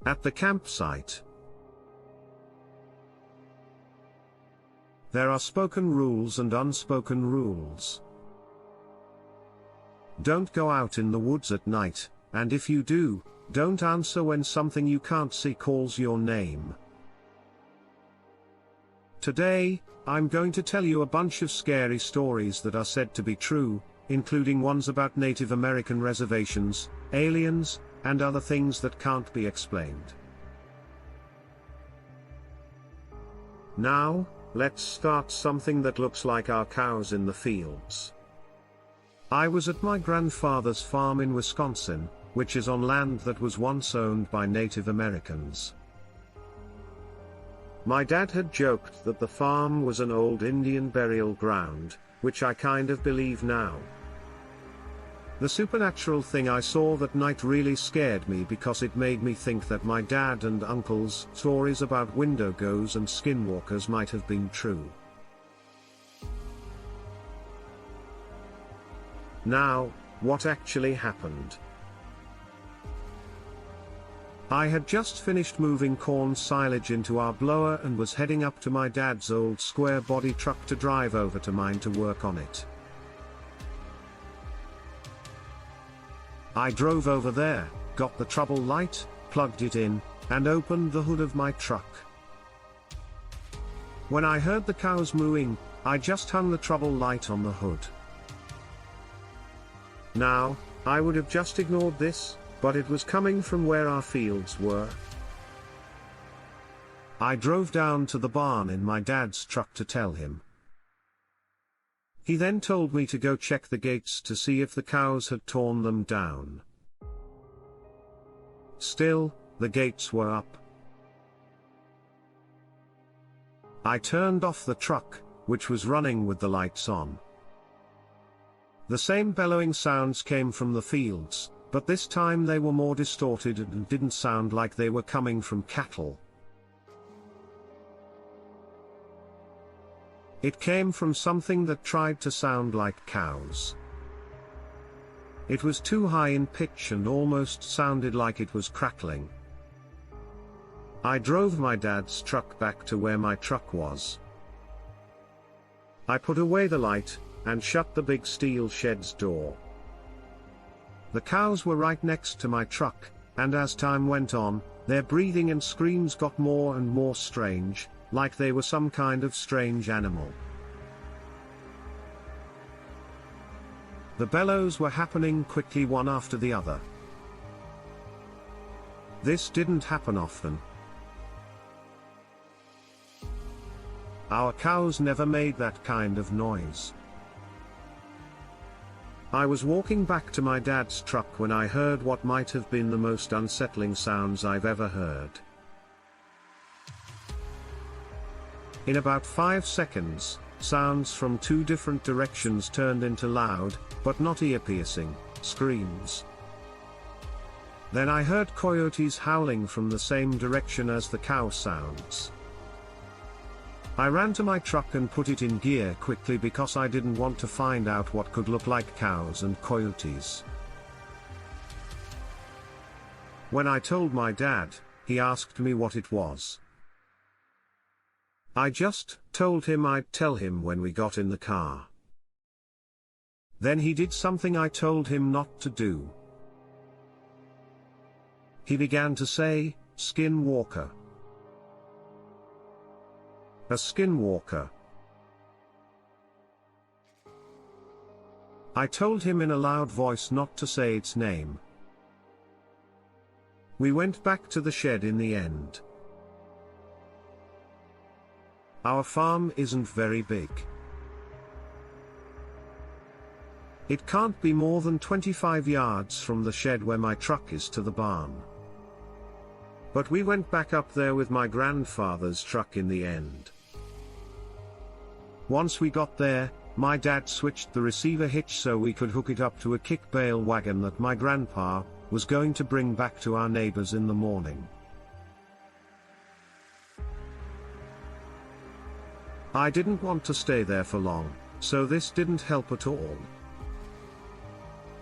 At the campsite, there are spoken rules and unspoken rules. Don't go out in the woods at night, and if you do, don't answer when something you can't see calls your name. Today, I'm going to tell you a bunch of scary stories that are said to be true, including ones about Native American reservations, aliens, and other things that can't be explained. Now, let's start something that looks like our cows in the fields. I was at my grandfather's farm in Wisconsin, which is on land that was once owned by Native Americans. My dad had joked that the farm was an old Indian burial ground, which I kind of believe now. The supernatural thing I saw that night really scared me because it made me think that my dad and uncle's stories about wendigos and skinwalkers might have been true. Now, what actually happened? I had just finished moving corn silage into our blower and was heading up to my dad's old square body truck to drive over to mine to work on it. I drove over there, got the trouble light, plugged it in, and opened the hood of my truck. When I heard the cows mooing, I just hung the trouble light on the hood. Now, I would have just ignored this, but it was coming from where our fields were. I drove down to the barn in my dad's truck to tell him. He then told me to go check the gates to see if the cows had torn them down. Still, the gates were up. I turned off the truck, which was running with the lights on. The same bellowing sounds came from the fields, but this time they were more distorted and didn't sound like they were coming from cattle. It came from something that tried to sound like cows. It was too high in pitch and almost sounded like it was crackling. I drove my dad's truck back to where my truck was. I put away the light, and shut the big steel shed's door. The cows were right next to my truck, and as time went on, their breathing and screams got more and more strange, like they were some kind of strange animal. The bellows were happening quickly one after the other. This didn't happen often. Our cows never made that kind of noise. I was walking back to my dad's truck when I heard what might have been the most unsettling sounds I've ever heard. In about 5 seconds, sounds from 2 different directions turned into loud, but not ear-piercing, screams. Then I heard coyotes howling from the same direction as the cow sounds. I ran to my truck and put it in gear quickly because I didn't want to find out what could look like cows and coyotes. When I told my dad, he asked me what it was. I just told him I'd tell him when we got in the car. Then he did something I told him not to do. He began to say, "Skinwalker. A skinwalker." I told him in a loud voice not to say its name. We went back to the shed in the end. Our farm isn't very big. It can't be more than 25 yards from the shed where my truck is to the barn. But we went back up there with my grandfather's truck in the end. Once we got there, my dad switched the receiver hitch so we could hook it up to a kick bale wagon that my grandpa was going to bring back to our neighbors in the morning. I didn't want to stay there for long, so this didn't help at all.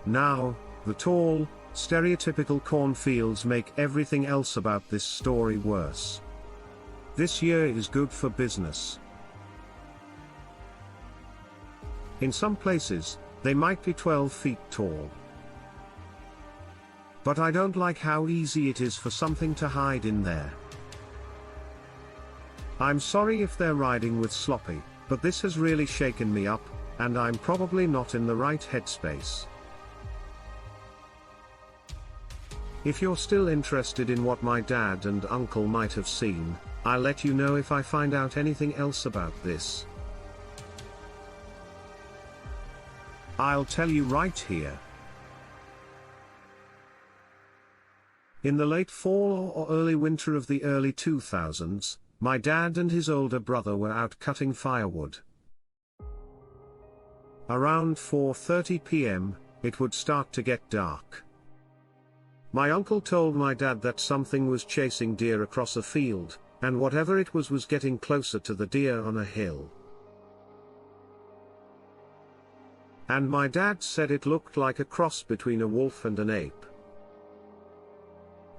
Now, the tall, Stereotypical cornfields make everything else about this story worse. This year is good for business. In some places, they might be 12 feet tall. But I don't like how easy it is for something to hide in there. I'm sorry if they're riding with sloppy, but this has really shaken me up, and I'm probably not in the right headspace. If you're still interested in what my dad and uncle might have seen, I'll let you know if I find out anything else about this. I'll tell you right here. In the late fall or early winter of the early 2000s, my dad and his older brother were out cutting firewood. Around 4:30 p.m., it would start to get dark. My uncle told my dad that something was chasing deer across a field, and whatever it was getting closer to the deer on a hill. And my dad said it looked like a cross between a wolf and an ape.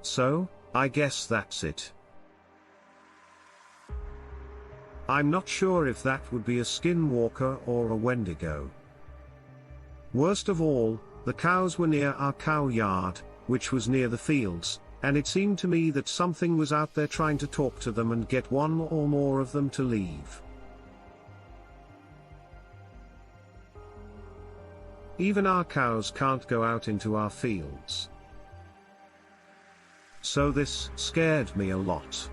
So, I guess that's it. I'm not sure if that would be a skinwalker or a wendigo. Worst of all, the cows were near our cow yard, which was near the fields, and it seemed to me that something was out there trying to talk to them and get one or more of them to leave. Even our cows can't go out into our fields. So this scared me a lot.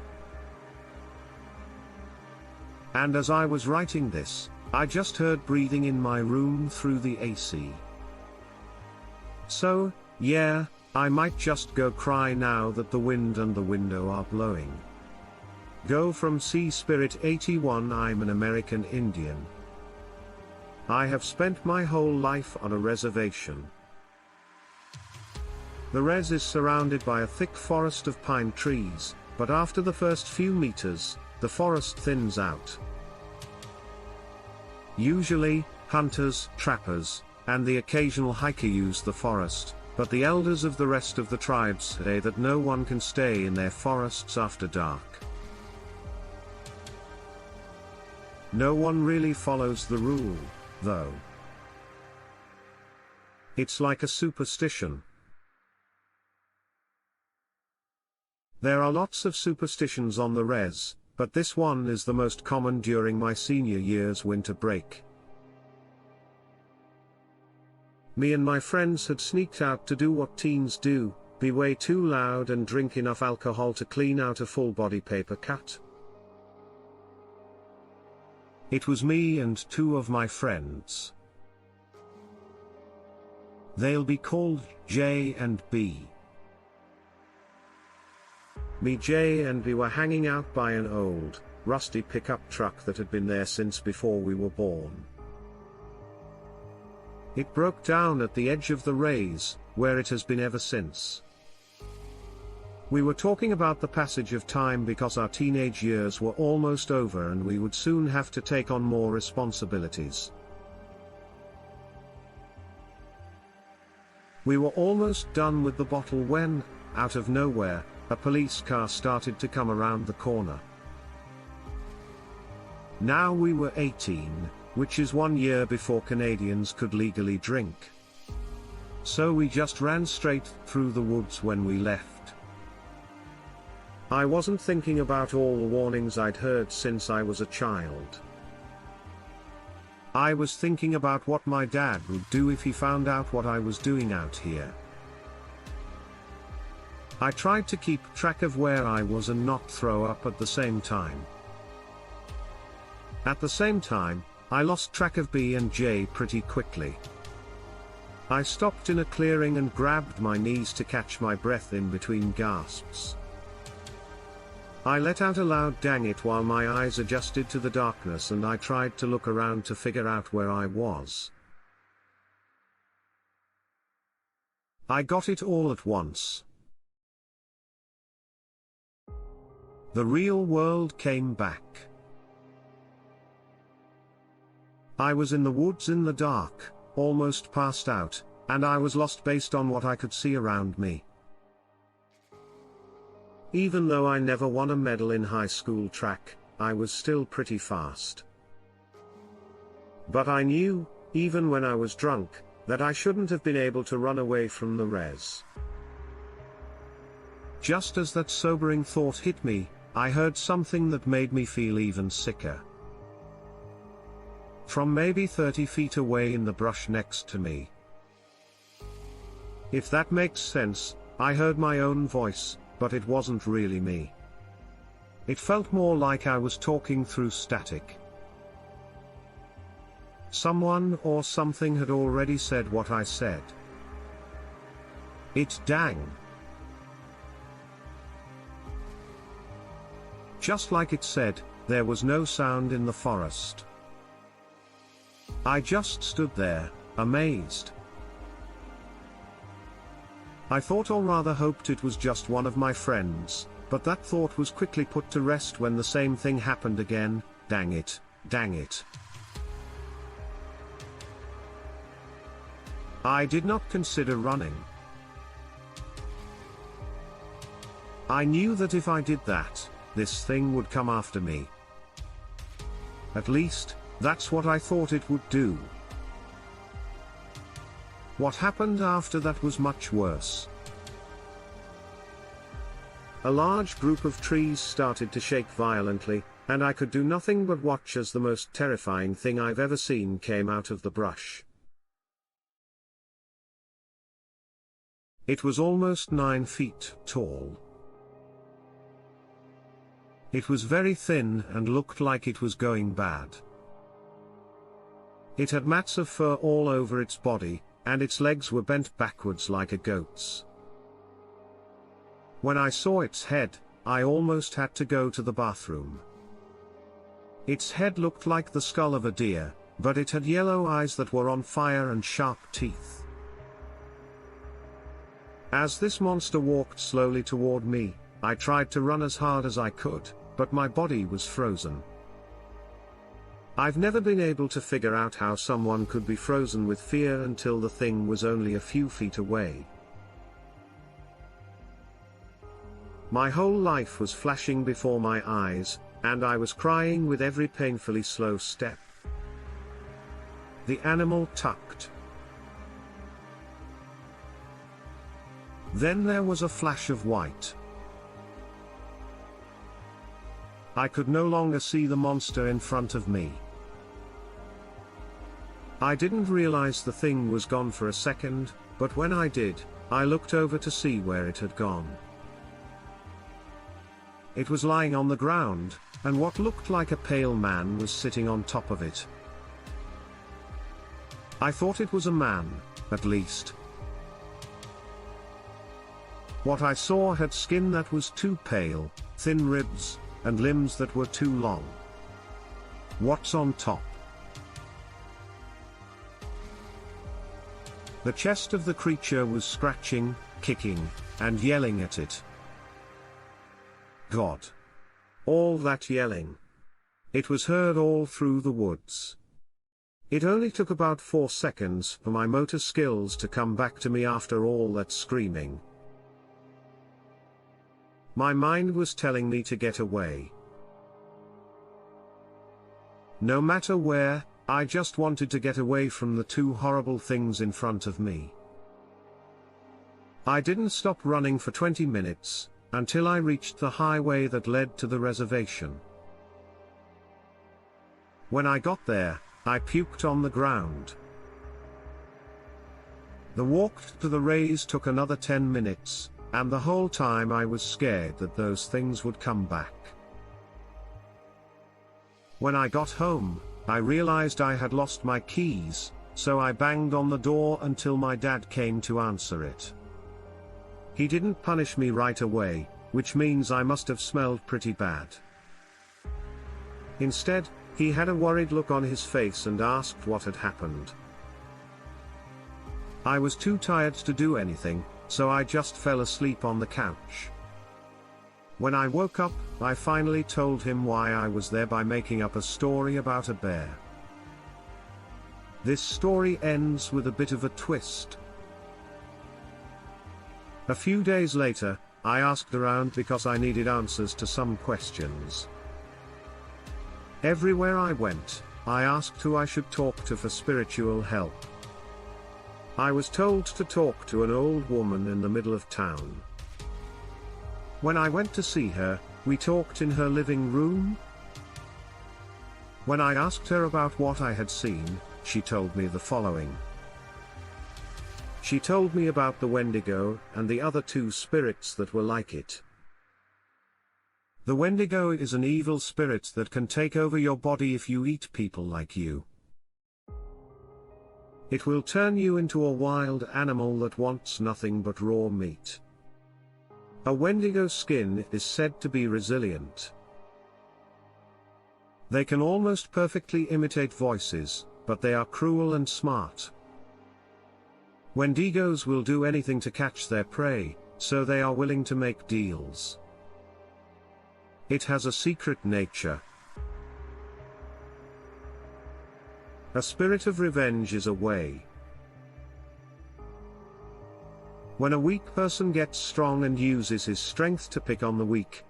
And as I was writing this, I just heard breathing in my room through the AC. So, yeah, I might just go cry now that the wind and the window are blowing. Go from Sea Spirit 81. I'm an American Indian. I have spent my whole life on a reservation. The res is surrounded by a thick forest of pine trees, but after the first few meters, the forest thins out. Usually, hunters, trappers, and the occasional hiker use the forest, but the elders of the rest of the tribes say that no one can stay in their forests after dark. No one really follows the rule, though. It's like a superstition. There are lots of superstitions on the res, but this one is the most common during my senior year's winter break. Me and my friends had sneaked out to do what teens do, be way too loud and drink enough alcohol to clean out a full body paper cut. It was me and two of my friends. They'll be called J and B. Me, J and B were hanging out by an old, rusty pickup truck that had been there since before we were born. It broke down at the edge of the raise, where it has been ever since. We were talking about the passage of time because our teenage years were almost over and we would soon have to take on more responsibilities. We were almost done with the bottle when, out of nowhere, a police car started to come around the corner. Now we were 18, which is 1 year before Canadians could legally drink. So we just ran straight through the woods when we left. I wasn't thinking about all the warnings I'd heard since I was a child. I was thinking about what my dad would do if he found out what I was doing out here. I tried to keep track of where I was and not throw up at the same time. At the same time, I lost track of B and J pretty quickly. I stopped in a clearing and grabbed my knees to catch my breath in between gasps. I let out a loud dang it while my eyes adjusted to the darkness and I tried to look around to figure out where I was. I got it all at once. The real world came back. I was in the woods in the dark, almost passed out, and I was lost based on what I could see around me. Even though I never won a medal in high school track, I was still pretty fast. But I knew, even when I was drunk, that I shouldn't have been able to run away from the res. Just as that sobering thought hit me, I heard something that made me feel even sicker. From maybe 30 feet away in the brush next to me. If that makes sense, I heard my own voice, but it wasn't really me. It felt more like I was talking through static. Someone or something had already said what I said. It dang. Just like it said, there was no sound in the forest. I just stood there, amazed. I thought, or rather hoped, it was just one of my friends, but that thought was quickly put to rest when the same thing happened again. Dang it, dang it. I did not consider running. I knew that if I did that, this thing would come after me. At least, that's what I thought it would do. What happened after that was much worse. A large group of trees started to shake violently, and I could do nothing but watch as the most terrifying thing I've ever seen came out of the brush. It was almost 9 feet tall. It was very thin and looked like it was going bad. It had mats of fur all over its body, and its legs were bent backwards like a goat's. When I saw its head, I almost had to go to the bathroom. Its head looked like the skull of a deer, but it had yellow eyes that were on fire and sharp teeth. As this monster walked slowly toward me, I tried to run as hard as I could, but my body was frozen. I've never been able to figure out how someone could be frozen with fear until the thing was only a few feet away. My whole life was flashing before my eyes, and I was crying with every painfully slow step. The animal tucked. Then there was a flash of white. I could no longer see the monster in front of me. I didn't realize the thing was gone for a second, but when I did, I looked over to see where it had gone. It was lying on the ground, and what looked like a pale man was sitting on top of it. I thought it was a man, at least. What I saw had skin that was too pale, thin ribs, and limbs that were too long. What's on top? The chest of the creature was scratching, kicking, and yelling at it. God! All that yelling. It was heard all through the woods. It only took about 4 seconds for my motor skills to come back to me after all that screaming. My mind was telling me to get away. No matter where, I just wanted to get away from the two horrible things in front of me. I didn't stop running for 20 minutes, until I reached the highway that led to the reservation. When I got there, I puked on the ground. The walk to the raise took another 10 minutes, and the whole time I was scared that those things would come back. When I got home, I realized I had lost my keys, so I banged on the door until my dad came to answer it. He didn't punish me right away, which means I must have smelled pretty bad. Instead, he had a worried look on his face and asked what had happened. I was too tired to do anything, so I just fell asleep on the couch. When I woke up, I finally told him why I was there by making up a story about a bear. This story ends with a bit of a twist. A few days later, I asked around because I needed answers to some questions. Everywhere I went, I asked who I should talk to for spiritual help. I was told to talk to an old woman in the middle of town. When I went to see her, we talked in her living room. When I asked her about what I had seen, she told me the following. She told me about the wendigo and the other two spirits that were like it. The wendigo is an evil spirit that can take over your body if you eat people like you. It will turn you into a wild animal that wants nothing but raw meat. A wendigo's skin is said to be resilient. They can almost perfectly imitate voices, but they are cruel and smart. Wendigos will do anything to catch their prey, so they are willing to make deals. It has a secret nature. A spirit of revenge is away. When a weak person gets strong and uses his strength to pick on the weak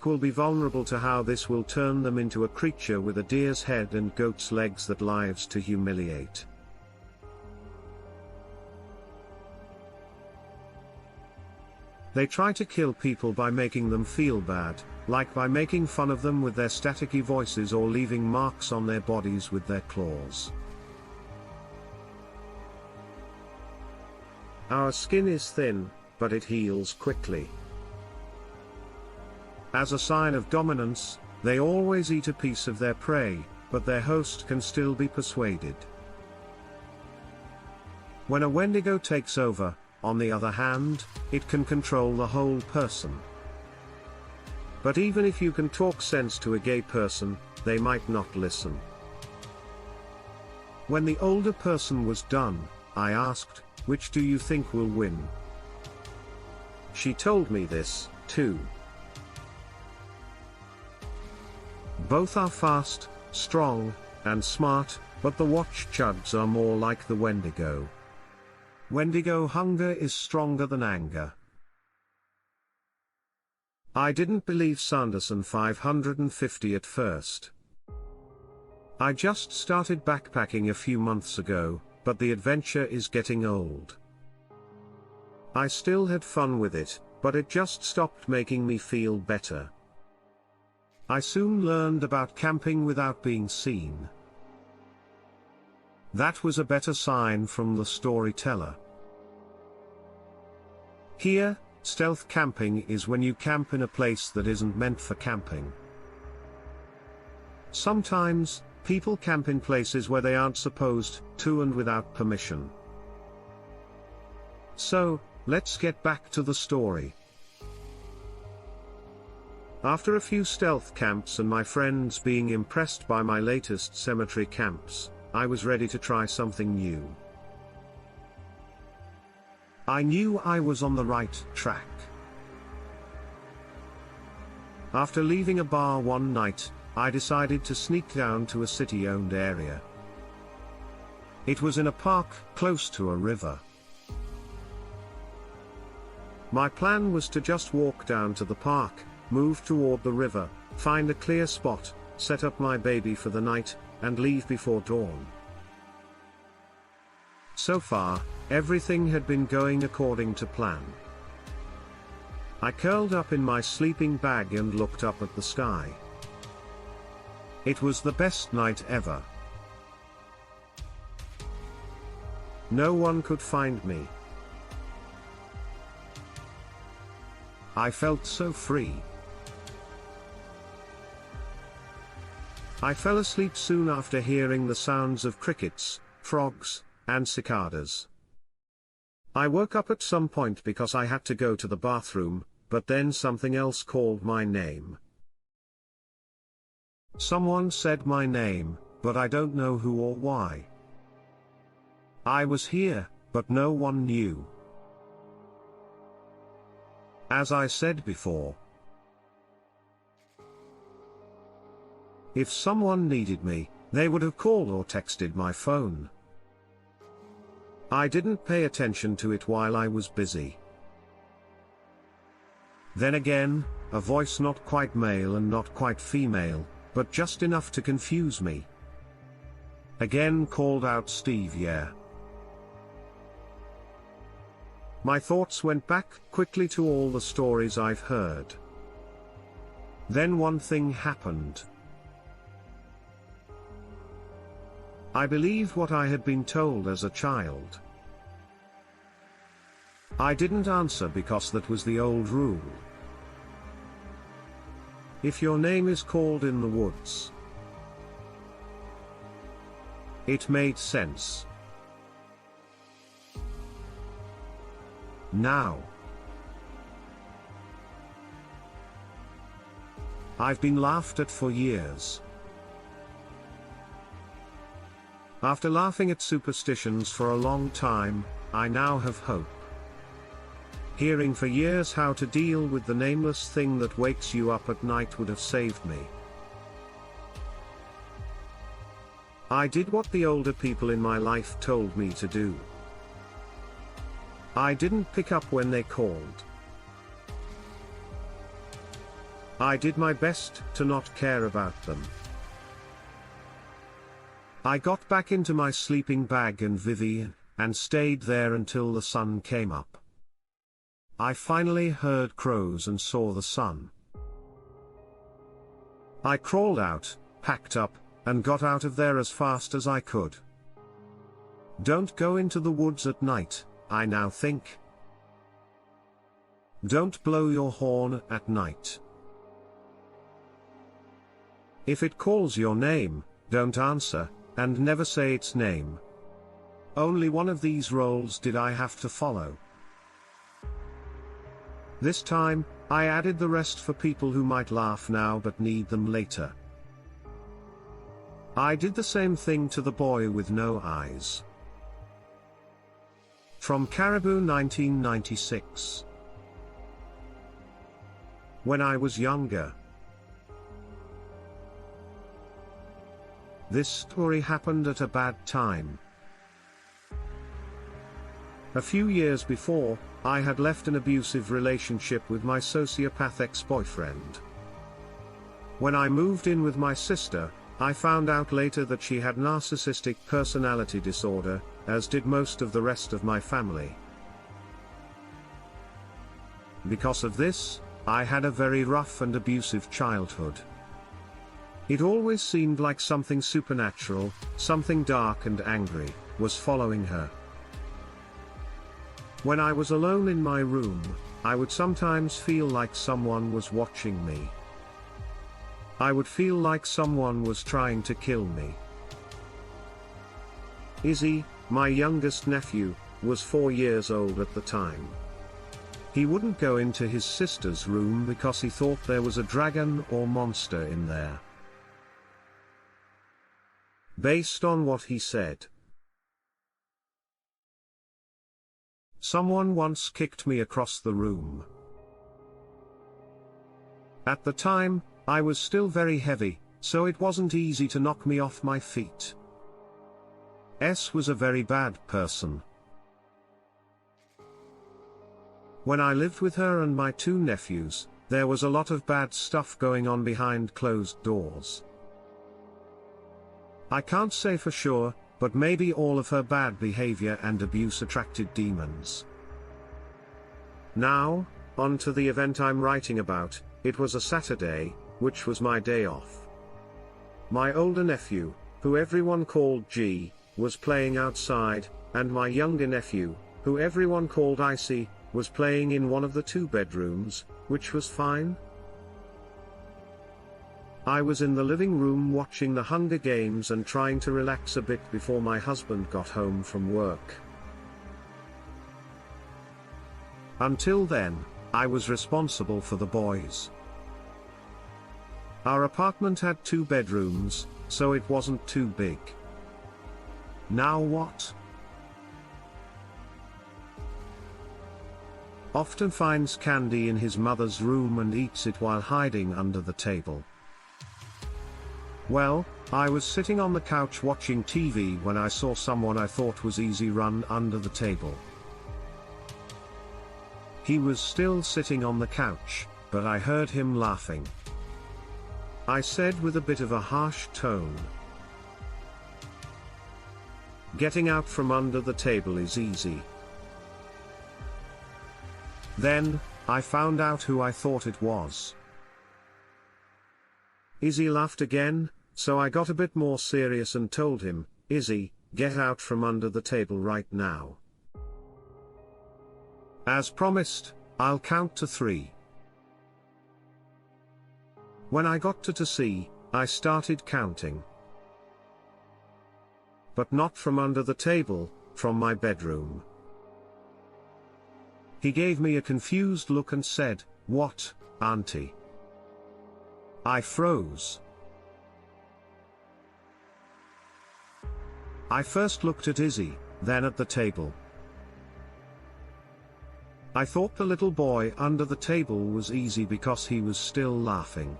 will be vulnerable to how this will turn them into a creature with a deer's head and goat's legs that lives to humiliate. They try to kill people by making them feel bad, like by making fun of them with their staticky voices or leaving marks on their bodies with their claws. Our skin is thin, but it heals quickly. As a sign of dominance, they always eat a piece of their prey, but their host can still be persuaded. When a wendigo takes over, on the other hand, it can control the whole person. But even if you can talk sense to a gay person, they might not listen. When the older person was done, I asked, "Which do you think will win?" She told me this, too. Both are fast, strong, and smart, but the watch chuds are more like the wendigo. Wendigo hunger is stronger than anger. I didn't believe Sanderson 550 at first. I just started backpacking a few months ago, but the adventure is getting old. I still had fun with it, but it just stopped making me feel better. I soon learned about camping without being seen. That was a better sign from the storyteller. Here, stealth camping is when you camp in a place that isn't meant for camping. Sometimes, people camp in places where they aren't supposed to and without permission. So, let's get back to the story. After a few stealth camps and my friends being impressed by my latest cemetery camps, I was ready to try something new. I knew I was on the right track. After leaving a bar one night, I decided to sneak down to a city-owned area. It was in a park, close to a river. My plan was to just walk down to the park, move toward the river, find a clear spot, set up my baby for the night, and leave before dawn. So far, everything had been going according to plan. I curled up in my sleeping bag and looked up at the sky. It was the best night ever. No one could find me. I felt so free. I fell asleep soon after hearing the sounds of crickets, frogs, and cicadas. I woke up at some point because I had to go to the bathroom, but then something else called my name. Someone said my name, but I don't know who or why. I was here, but no one knew. As I said before, if someone needed me, they would have called or texted my phone. I didn't pay attention to it while I was busy. Then again, a voice not quite male and not quite female, but just enough to confuse me. Again called out, "Steve, yeah." My thoughts went back quickly to all the stories I've heard. Then one thing happened. I believed what I had been told as a child. I didn't answer because that was the old rule. If your name is called in the woods. It made sense. Now, I've been laughed at for years. After laughing at superstitions for a long time, I now have hope. Hearing for years how to deal with the nameless thing that wakes you up at night would have saved me. I did what the older people in my life told me to do. I didn't pick up when they called. I did my best to not care about them. I got back into my sleeping bag and Vivian, and stayed there until the sun came up. I finally heard crows and saw the sun. I crawled out, packed up, and got out of there as fast as I could. Don't go into the woods at night, I now think. Don't blow your horn at night. If it calls your name, don't answer, and never say its name. Only one of these roles did I have to follow. This time, I added the rest for people who might laugh now but need them later. I did the same thing to the boy with no eyes. From Caribou, 1996. When I was younger. This story happened at a bad time. A few years before, I had left an abusive relationship with my sociopath ex-boyfriend. When I moved in with my sister, I found out later that she had narcissistic personality disorder, as did most of the rest of my family. Because of this, I had a very rough and abusive childhood. It always seemed like something supernatural, something dark and angry, was following her. When I was alone in my room, I would sometimes feel like someone was watching me. I would feel like someone was trying to kill me. Izzy, my youngest nephew, was 4 years old at the time. He wouldn't go into his sister's room because he thought there was a dragon or monster in there. Based on what he said. Someone once kicked me across the room. At the time, I was still very heavy, so it wasn't easy to knock me off my feet. S was a very bad person. When I lived with her and my 2 nephews, there was a lot of bad stuff going on behind closed doors. I can't say for sure, but maybe all of her bad behavior and abuse attracted demons. Now, on to the event I'm writing about. It was a Saturday, which was my day off. My older nephew, who everyone called G, was playing outside, and my younger nephew, who everyone called Icy, was playing in one of the 2 bedrooms, which was fine. I was in the living room watching the Hunger Games and trying to relax a bit before my husband got home from work. Until then, I was responsible for the boys. Our apartment had 2 bedrooms, so it wasn't too big. Now what? Often finds candy in his mother's room and eats it while hiding under the table. Well, I was sitting on the couch watching TV when I saw someone I thought was easy run under the table. He was still sitting on the couch, but I heard him laughing. I said with a bit of a harsh tone, "Getting out from under the table is easy." Then, I found out who I thought it was. Izzy laughed again, so I got a bit more serious and told him, "Izzy, get out from under the table right now. As promised, I'll count to 3. When I got to 3, I started counting. But not from under the table, from my bedroom. He gave me a confused look and said, "What, Auntie?" I froze. I first looked at Izzy, then at the table. I thought the little boy under the table was easy because he was still laughing.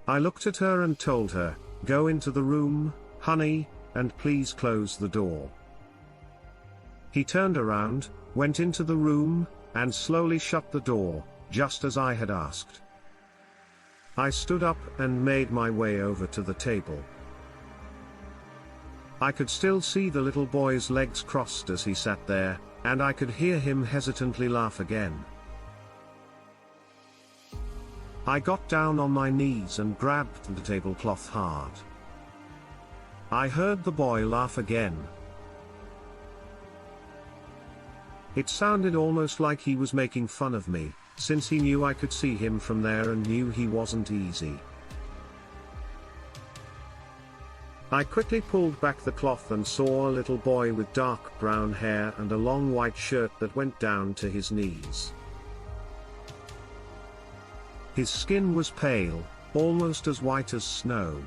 I looked at her and told her, "Go into the room, honey, and please close the door." He turned around, went into the room, and slowly shut the door, just as I had asked. I stood up and made my way over to the table. I could still see the little boy's legs crossed as he sat there, and I could hear him hesitantly laugh again. I got down on my knees and grabbed the tablecloth hard. I heard the boy laugh again. It sounded almost like he was making fun of me, since he knew I could see him from there and knew he wasn't easy. I quickly pulled back the cloth and saw a little boy with dark brown hair and a long white shirt that went down to his knees. His skin was pale, almost as white as snow.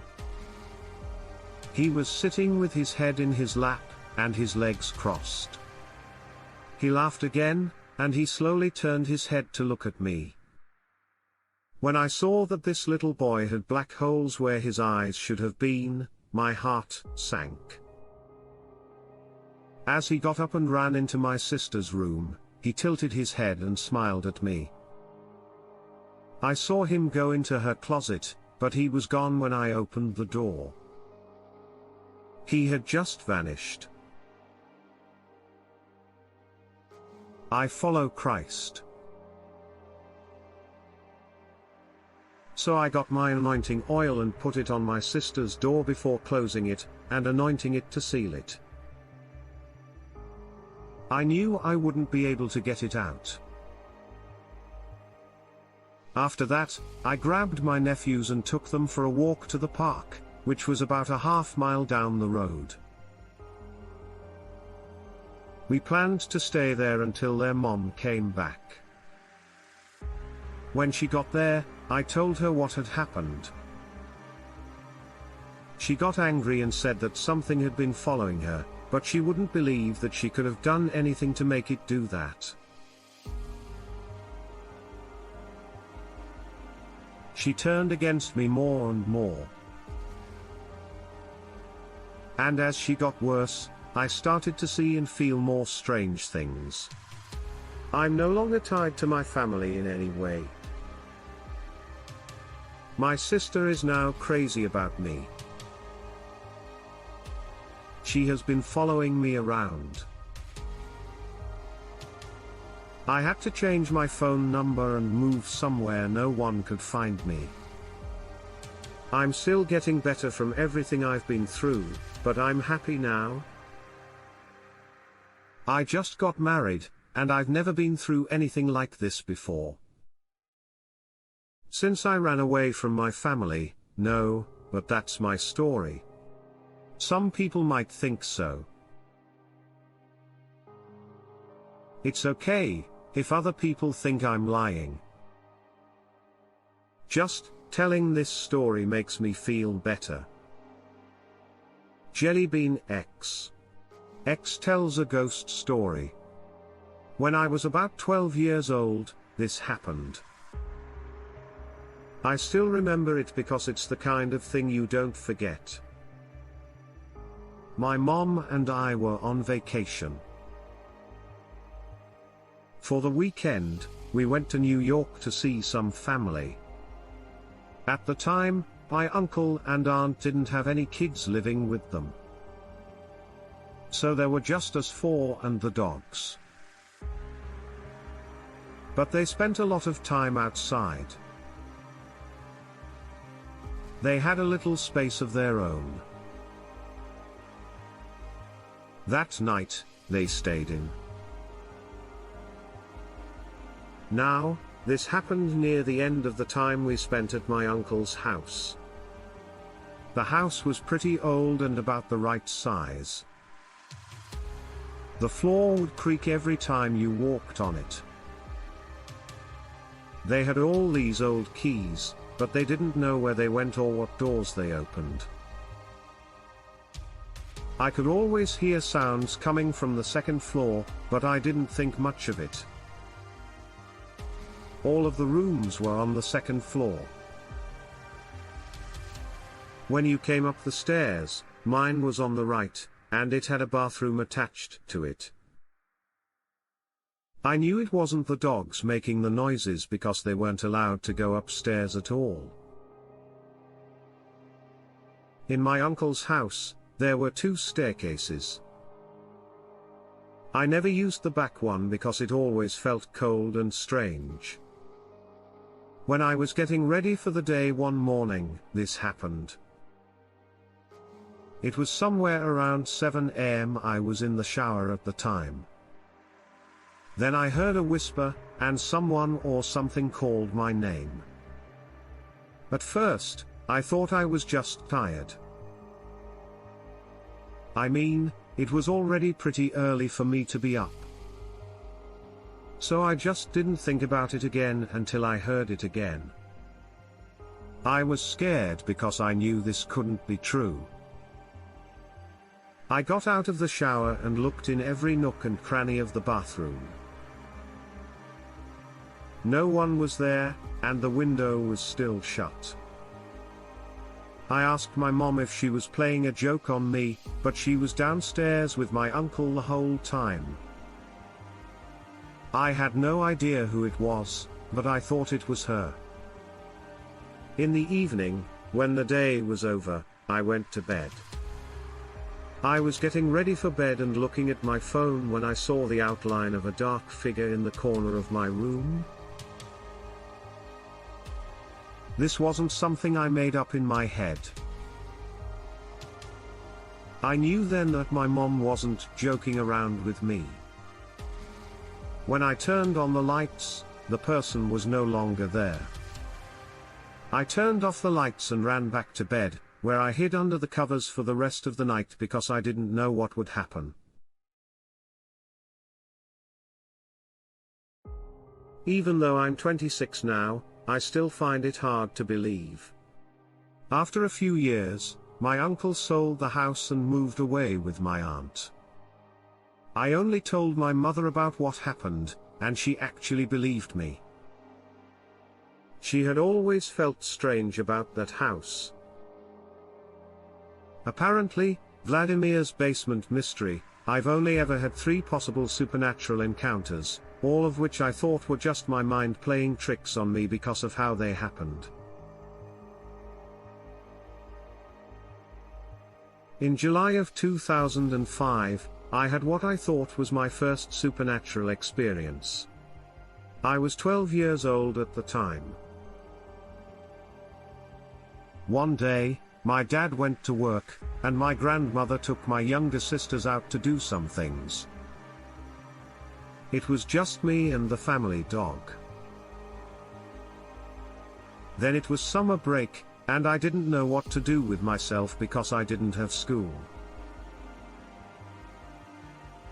He was sitting with his head in his lap, and his legs crossed. He laughed again, and he slowly turned his head to look at me. When I saw that this little boy had black holes where his eyes should have been, my heart sank. As he got up and ran into my sister's room, he tilted his head and smiled at me. I saw him go into her closet, but he was gone when I opened the door. He had just vanished. I follow Christ. So I got my anointing oil and put it on my sister's door before closing it, and anointing it to seal it. I knew I wouldn't be able to get it out. After that, I grabbed my nephews and took them for a walk to the park, which was about a half-mile down the road. We planned to stay there until their mom came back. When she got there, I told her what had happened. She got angry and said that something had been following her, but she wouldn't believe that she could have done anything to make it do that. She turned against me more and more. And as she got worse, I started to see and feel more strange things. I'm no longer tied to my family in any way. My sister is now crazy about me. She has been following me around. I had to change my phone number and move somewhere no one could find me. I'm still getting better from everything I've been through, but I'm happy now. I just got married, and I've never been through anything like this before. Since I ran away from my family, no, but that's my story. Some people might think so. It's okay if other people think I'm lying. Just telling this story makes me feel better. Jellybean X. X tells a ghost story. When I was about 12 years old, this happened. I still remember it because it's the kind of thing you don't forget. My mom and I were on vacation. For the weekend, we went to New York to see some family. At the time, my uncle and aunt didn't have any kids living with them. So there were just us four and the dogs. But they spent a lot of time outside. They had a little space of their own. That night, they stayed in. Now, this happened near the end of the time we spent at my uncle's house. The house was pretty old and about the right size. The floor would creak every time you walked on it. They had all these old keys, but they didn't know where they went or what doors they opened. I could always hear sounds coming from the second floor, but I didn't think much of it. All of the rooms were on the second floor. When you came up the stairs, mine was on the right, and it had a bathroom attached to it. I knew it wasn't the dogs making the noises because they weren't allowed to go upstairs at all. In my uncle's house, there were 2 staircases. I never used the back one because it always felt cold and strange. When I was getting ready for the day one morning, this happened. It was somewhere around 7 a.m. I was in the shower at the time. Then I heard a whisper, and someone or something called my name. At first, I thought I was just tired. I mean, it was already pretty early for me to be up. So I just didn't think about it again until I heard it again. I was scared because I knew this couldn't be true. I got out of the shower and looked in every nook and cranny of the bathroom. No one was there, and the window was still shut. I asked my mom if she was playing a joke on me, but she was downstairs with my uncle the whole time. I had no idea who it was, but I thought it was her. In the evening, when the day was over, I went to bed. I was getting ready for bed and looking at my phone when I saw the outline of a dark figure in the corner of my room. This wasn't something I made up in my head. I knew then that my mom wasn't joking around with me. When I turned on the lights, the person was no longer there. I turned off the lights and ran back to bed, where I hid under the covers for the rest of the night because I didn't know what would happen. Even though I'm 26 now, I still find it hard to believe. After a few years, my uncle sold the house and moved away with my aunt. I only told my mother about what happened, and she actually believed me. She had always felt strange about that house. Apparently, Vladimir's basement mystery, I've only ever had 3 possible supernatural encounters, all of which I thought were just my mind playing tricks on me because of how they happened. In July of 2005, I had what I thought was my first supernatural experience. I was 12 years old at the time. One day, my dad went to work, and my grandmother took my younger sisters out to do some things. It was just me and the family dog. Then it was summer break, and I didn't know what to do with myself because I didn't have school.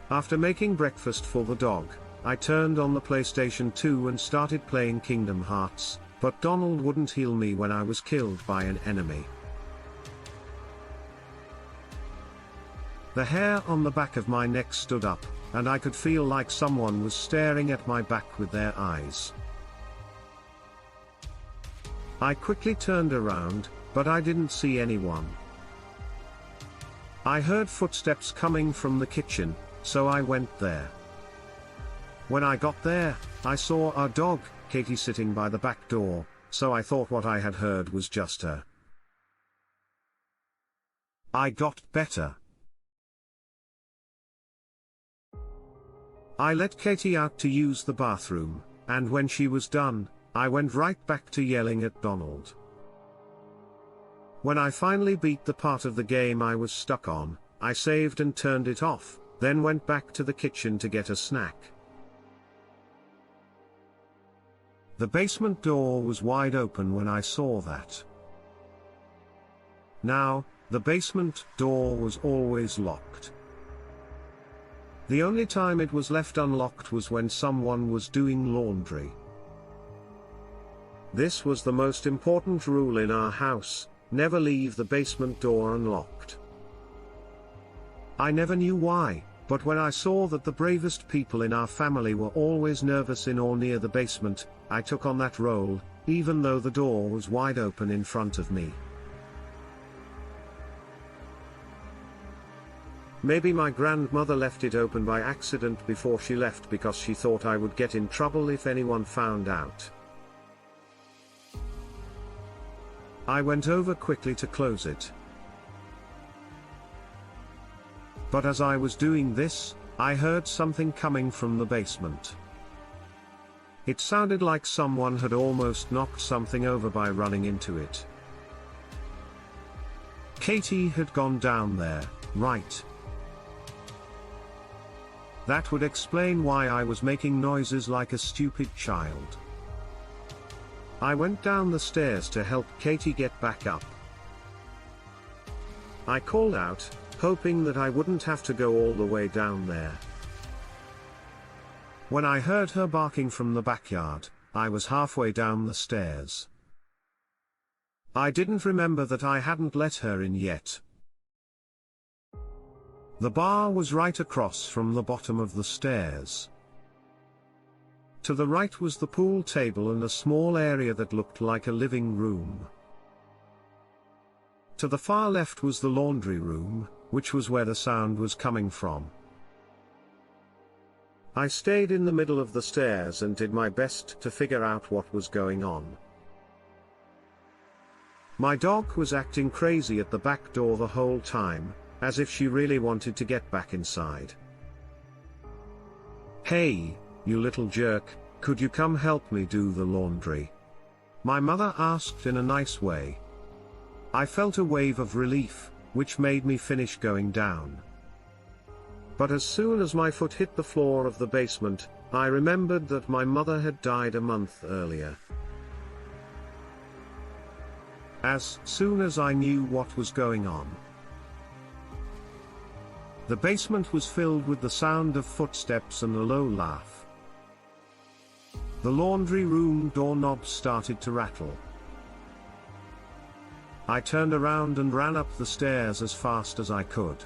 After making breakfast for the dog, I turned on the PlayStation 2 and started playing Kingdom Hearts, but Donald wouldn't heal me when I was killed by an enemy. The hair on the back of my neck stood up, and I could feel like someone was staring at my back with their eyes. I quickly turned around, but I didn't see anyone. I heard footsteps coming from the kitchen, so I went there. When I got there, I saw our dog, Katie, sitting by the back door, so I thought what I had heard was just her. I got better. I let Katie out to use the bathroom, and when she was done, I went right back to yelling at Donald. When I finally beat the part of the game I was stuck on, I saved and turned it off, then went back to the kitchen to get a snack. The basement door was wide open when I saw that. Now, the basement door was always locked. The only time it was left unlocked was when someone was doing laundry. This was the most important rule in our house: never leave the basement door unlocked. I never knew why, but when I saw that the bravest people in our family were always nervous in or near the basement, I took on that role, even though the door was wide open in front of me. Maybe my grandmother left it open by accident before she left because she thought I would get in trouble if anyone found out. I went over quickly to close it. But as I was doing this, I heard something coming from the basement. It sounded like someone had almost knocked something over by running into it. Katie had gone down there, right? That would explain why I was making noises like a stupid child. I went down the stairs to help Katie get back up. I called out, hoping that I wouldn't have to go all the way down there. When I heard her barking from the backyard, I was halfway down the stairs. I didn't remember that I hadn't let her in yet. The bar was right across from the bottom of the stairs. To the right was the pool table and a small area that looked like a living room. To the far left was the laundry room, which was where the sound was coming from. I stayed in the middle of the stairs and did my best to figure out what was going on. My dog was acting crazy at the back door the whole time, as if she really wanted to get back inside. "Hey, you little jerk, could you come help me do the laundry?" my mother asked in a nice way. I felt a wave of relief, which made me finish going down. But as soon as my foot hit the floor of the basement, I remembered that my mother had died a month earlier. As soon as I knew what was going on, the basement was filled with the sound of footsteps and a low laugh. The laundry room doorknob started to rattle. I turned around and ran up the stairs as fast as I could.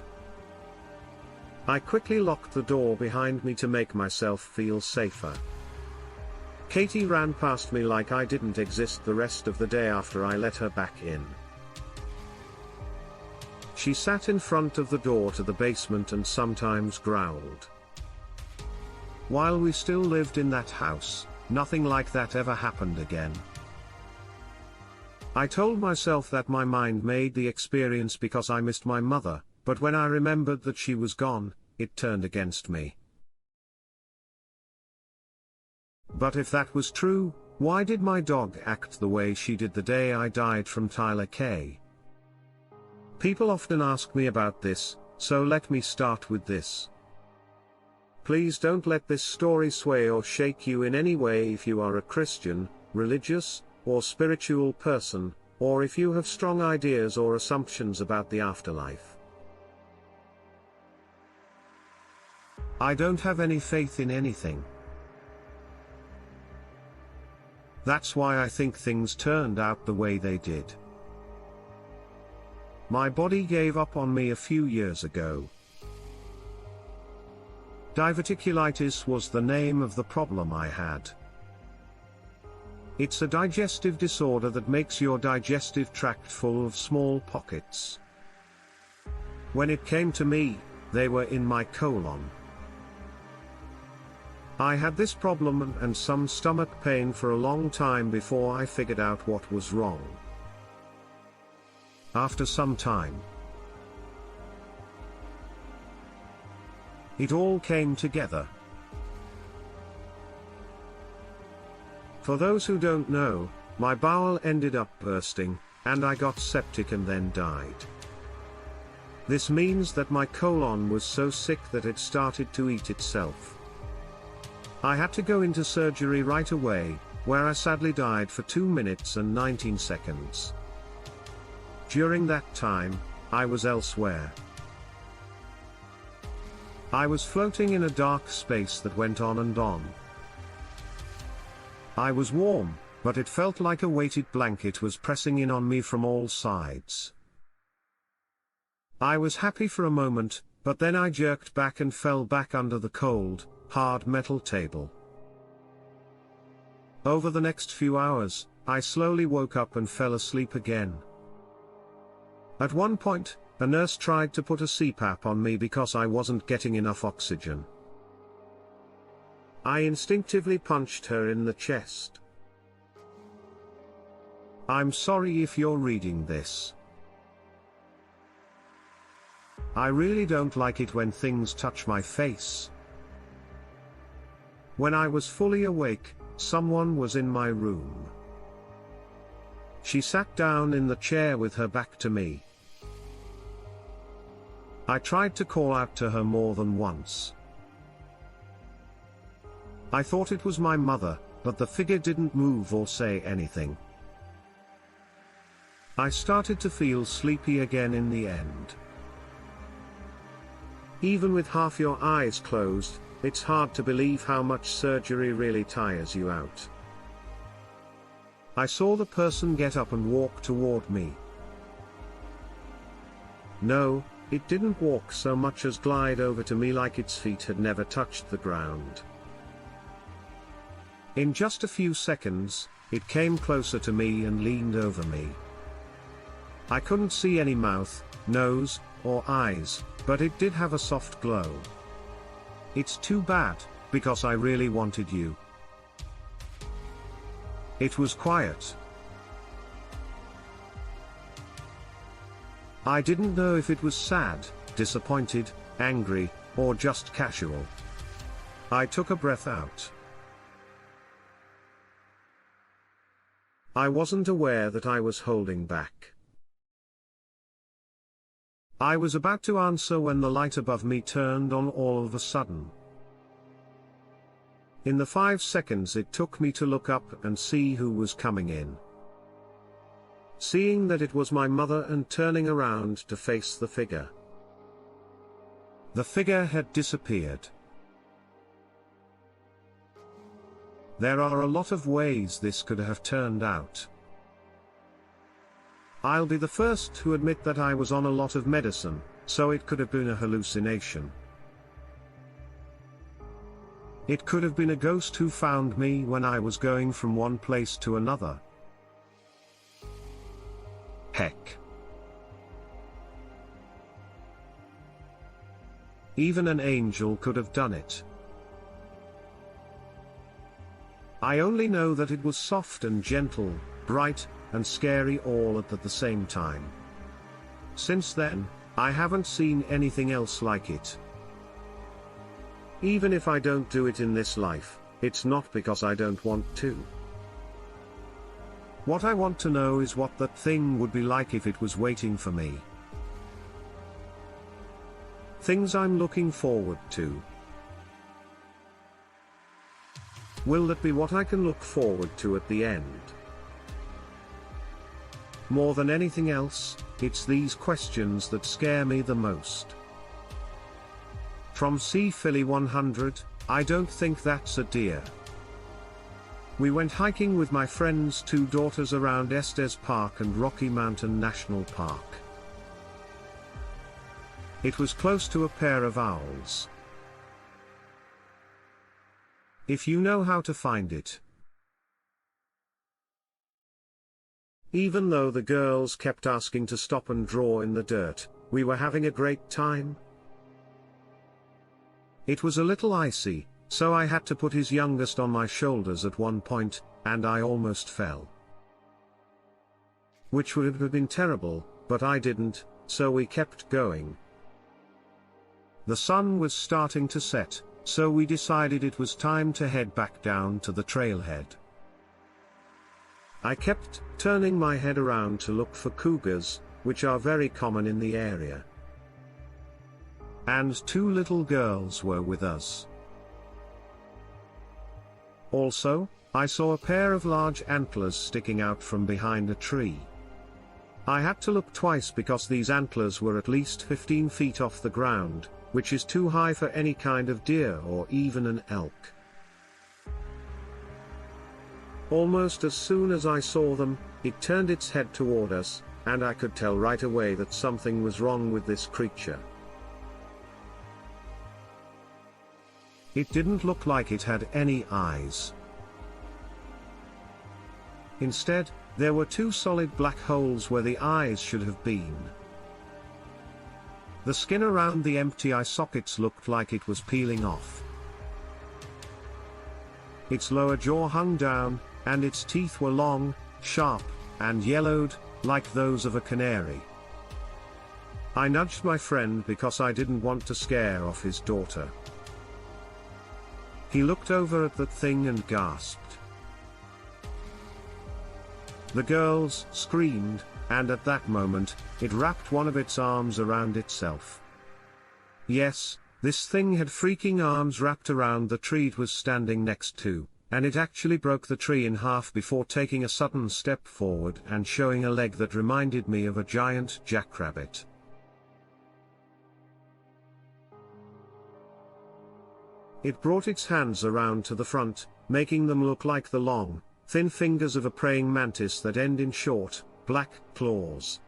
I quickly locked the door behind me to make myself feel safer. Katie ran past me like I didn't exist the rest of the day after I let her back in. She sat in front of the door to the basement and sometimes growled. While we still lived in that house, nothing like that ever happened again. I told myself that my mind made the experience because I missed my mother, but when I remembered that she was gone, it turned against me. But if that was true, why did my dog act the way she did the day I died from Tyler K? People often ask me about this, so let me start with this. Please don't let this story sway or shake you in any way if you are a Christian, religious, or spiritual person, or if you have strong ideas or assumptions about the afterlife. I don't have any faith in anything. That's why I think things turned out the way they did. My body gave up on me a few years ago. Diverticulitis was the name of the problem I had. It's a digestive disorder that makes your digestive tract full of small pockets. When it came to me, they were in my colon. I had this problem and some stomach pain for a long time before I figured out what was wrong. After some time, it all came together. For those who don't know, my bowel ended up bursting, and I got septic and then died. This means that my colon was so sick that it started to eat itself. I had to go into surgery right away, where I sadly died for 2 minutes and 19 seconds. During that time, I was elsewhere. I was floating in a dark space that went on and on. I was warm, but it felt like a weighted blanket was pressing in on me from all sides. I was happy for a moment, but then I jerked back and fell back under the cold, hard metal table. Over the next few hours, I slowly woke up and fell asleep again. At one point, a nurse tried to put a CPAP on me because I wasn't getting enough oxygen. I instinctively punched her in the chest. I'm sorry if you're reading this. I really don't like it when things touch my face. When I was fully awake, someone was in my room. She sat down in the chair with her back to me. I tried to call out to her more than once. I thought it was my mother, but the figure didn't move or say anything. I started to feel sleepy again in the end. Even with half your eyes closed, it's hard to believe how much surgery really tires you out. I saw the person get up and walk toward me. No, it didn't walk so much as glide over to me like its feet had never touched the ground. In just a few seconds, it came closer to me and leaned over me. I couldn't see any mouth, nose, or eyes, but it did have a soft glow. It's too bad, because I really wanted you. It was quiet. I didn't know if it was sad, disappointed, angry, or just casual. I took a breath out. I wasn't aware that I was holding back. I was about to answer when the light above me turned on all of a sudden. In the 5 seconds it took me to look up and see who was coming in. Seeing that it was my mother and turning around to face the figure. The figure had disappeared. There are a lot of ways this could have turned out. I'll be the first to admit that I was on a lot of medicine, so it could have been a hallucination. It could have been a ghost who found me when I was going from one place to another. Heck. Even an angel could have done it. I only know that it was soft and gentle, bright, and scary all at the same time. Since then, I haven't seen anything else like it. Even if I don't do it in this life, it's not because I don't want to. What I want to know is what that thing would be like if it was waiting for me. Things I'm looking forward to. Will that be what I can look forward to at the end? More than anything else, it's these questions that scare me the most. From C. Philly 100, I don't think that's a deer. We went hiking with my friend's 2 daughters around Estes Park and Rocky Mountain National Park. It was close to a pair of owls. If you know how to find it. Even though the girls kept asking to stop and draw in the dirt, we were having a great time. It was a little icy, so I had to put his youngest on my shoulders at one point, and I almost fell. Which would have been terrible, but I didn't, so we kept going. The sun was starting to set, so we decided it was time to head back down to the trailhead. I kept turning my head around to look for cougars, which are very common in the area. And 2 little girls were with us. Also, I saw a pair of large antlers sticking out from behind a tree. I had to look twice because these antlers were at least 15 feet off the ground, which is too high for any kind of deer or even an elk. Almost as soon as I saw them, it turned its head toward us, and I could tell right away that something was wrong with this creature. It didn't look like it had any eyes. Instead, there were 2 solid black holes where the eyes should have been. The skin around the empty eye sockets looked like it was peeling off. Its lower jaw hung down, and its teeth were long, sharp, and yellowed, like those of a canary. I nudged my friend because I didn't want to scare off his daughter. He looked over at that thing and gasped. The girls screamed, and at that moment, it wrapped one of its arms around itself. Yes, this thing had freaking arms wrapped around the tree it was standing next to, and it actually broke the tree in half before taking a sudden step forward and showing a leg that reminded me of a giant jackrabbit. It brought its hands around to the front, making them look like the long, thin fingers of a praying mantis that end in short, black claws.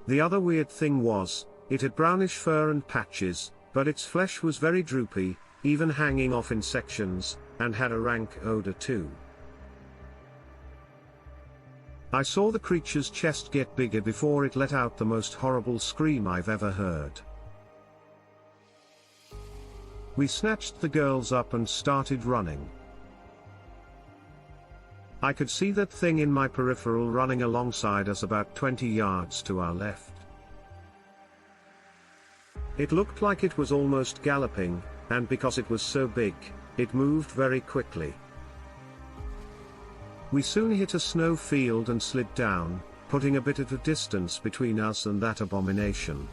The other weird thing was, it had brownish fur and patches, but its flesh was very droopy, even hanging off in sections, and had a rank odor too. I saw the creature's chest get bigger before it let out the most horrible scream I've ever heard. We snatched the girls up and started running. I could see that thing in my peripheral running alongside us about 20 yards to our left. It looked like it was almost galloping, and because it was so big, it moved very quickly. We soon hit a snow field and slid down, putting a bit of a distance between us and that abomination.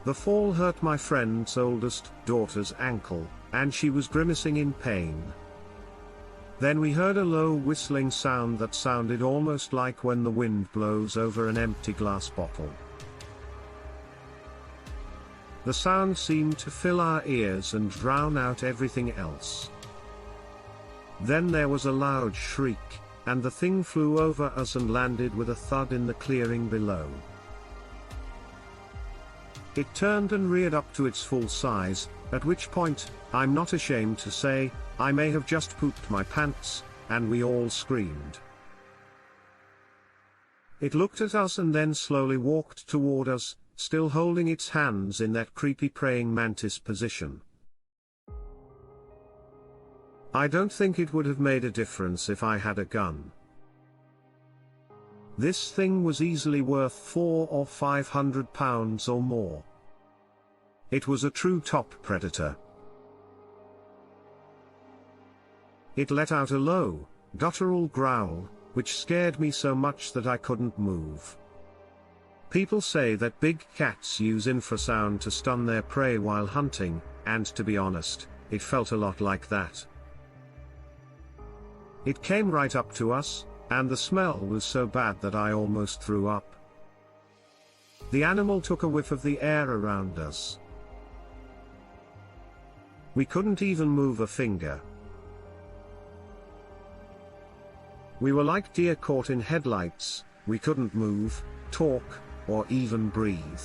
The fall hurt my friend's oldest daughter's ankle, and she was grimacing in pain. Then we heard a low whistling sound that sounded almost like when the wind blows over an empty glass bottle. The sound seemed to fill our ears and drown out everything else. Then there was a loud shriek, and the thing flew over us and landed with a thud in the clearing below. It turned and reared up to its full size, at which point, I'm not ashamed to say, I may have just pooped my pants, and we all screamed. It looked at us and then slowly walked toward us, still holding its hands in that creepy praying mantis position. I don't think it would have made a difference if I had a gun. This thing was easily worth 400 or 500 pounds or more. It was a true top predator. It let out a low, guttural growl, which scared me so much that I couldn't move. People say that big cats use infrasound to stun their prey while hunting, and to be honest, it felt a lot like that. It came right up to us, and the smell was so bad that I almost threw up. The animal took a whiff of the air around us. We couldn't even move a finger. We were like deer caught in headlights, we couldn't move, talk, or even breathe.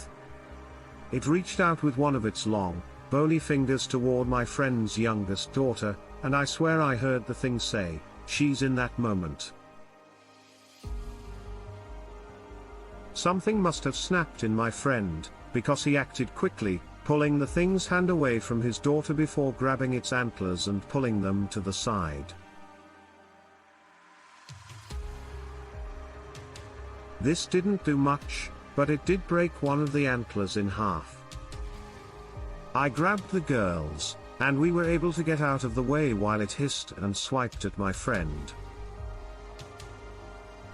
It reached out with one of its long, bony fingers toward my friend's youngest daughter, and I swear I heard the thing say, "She's in that moment." Something must have snapped in my friend, because he acted quickly, pulling the thing's hand away from his daughter before grabbing its antlers and pulling them to the side. This didn't do much, but it did break one of the antlers in half. I grabbed the girls, and we were able to get out of the way while it hissed and swiped at my friend.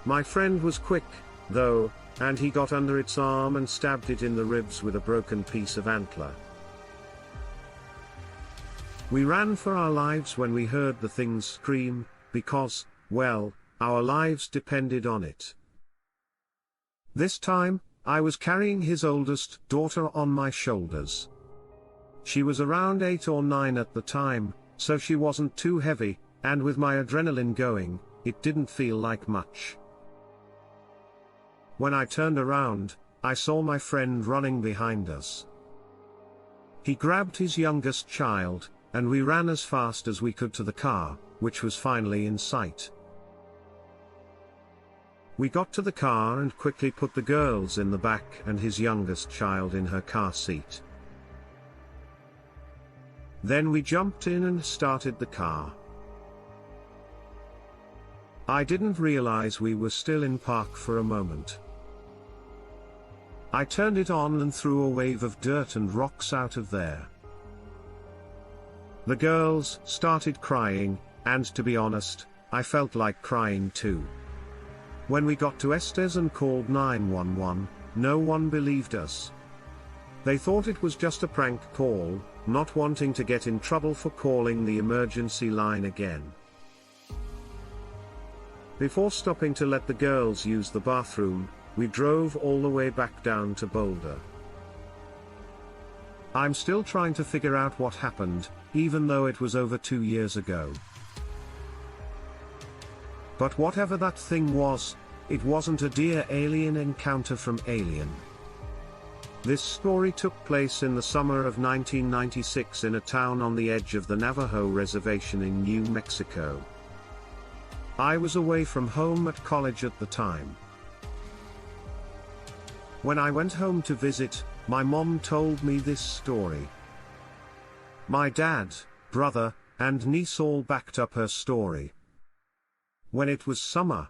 My friend was quick, though, and he got under its arm and stabbed it in the ribs with a broken piece of antler. We ran for our lives when we heard the thing scream, because, well, our lives depended on it. This time, I was carrying his oldest daughter on my shoulders. She was around 8 or 9 at the time, so she wasn't too heavy, and with my adrenaline going, it didn't feel like much. When I turned around, I saw my friend running behind us. He grabbed his youngest child, and we ran as fast as we could to the car, which was finally in sight. We got to the car and quickly put the girls in the back and his youngest child in her car seat. Then we jumped in and started the car. I didn't realize we were still in park for a moment. I turned it on and threw a wave of dirt and rocks out of there. The girls started crying, and to be honest, I felt like crying too. When we got to Estes and called 911, no one believed us. They thought it was just a prank call, not wanting to get in trouble for calling the emergency line again. Before stopping to let the girls use the bathroom, we drove all the way back down to Boulder. I'm still trying to figure out what happened, even though it was over 2 years ago. But whatever that thing was, it wasn't a dear alien encounter from Alien. This story took place in the summer of 1996 in a town on the edge of the Navajo reservation in New Mexico. I was away from home at college at the time. When I went home to visit, my mom told me this story. My dad, brother, and niece all backed up her story. When it was summer,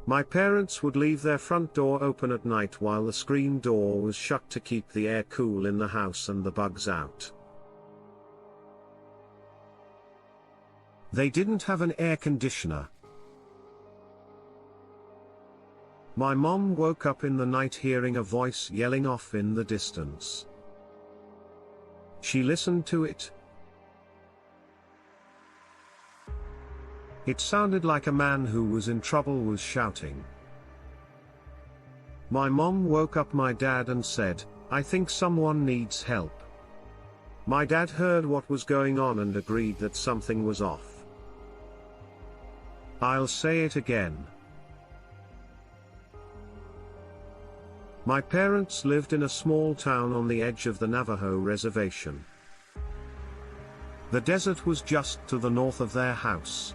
my parents would leave their front door open at night while the screen door was shut to keep the air cool in the house and the bugs out. They didn't have an air conditioner. My mom woke up in the night hearing a voice yelling off in the distance. She listened to it. It sounded like a man who was in trouble was shouting. My mom woke up my dad and said, "I think someone needs help." My dad heard what was going on and agreed that something was off. I'll say it again. My parents lived in a small town on the edge of the Navajo reservation. The desert was just to the north of their house.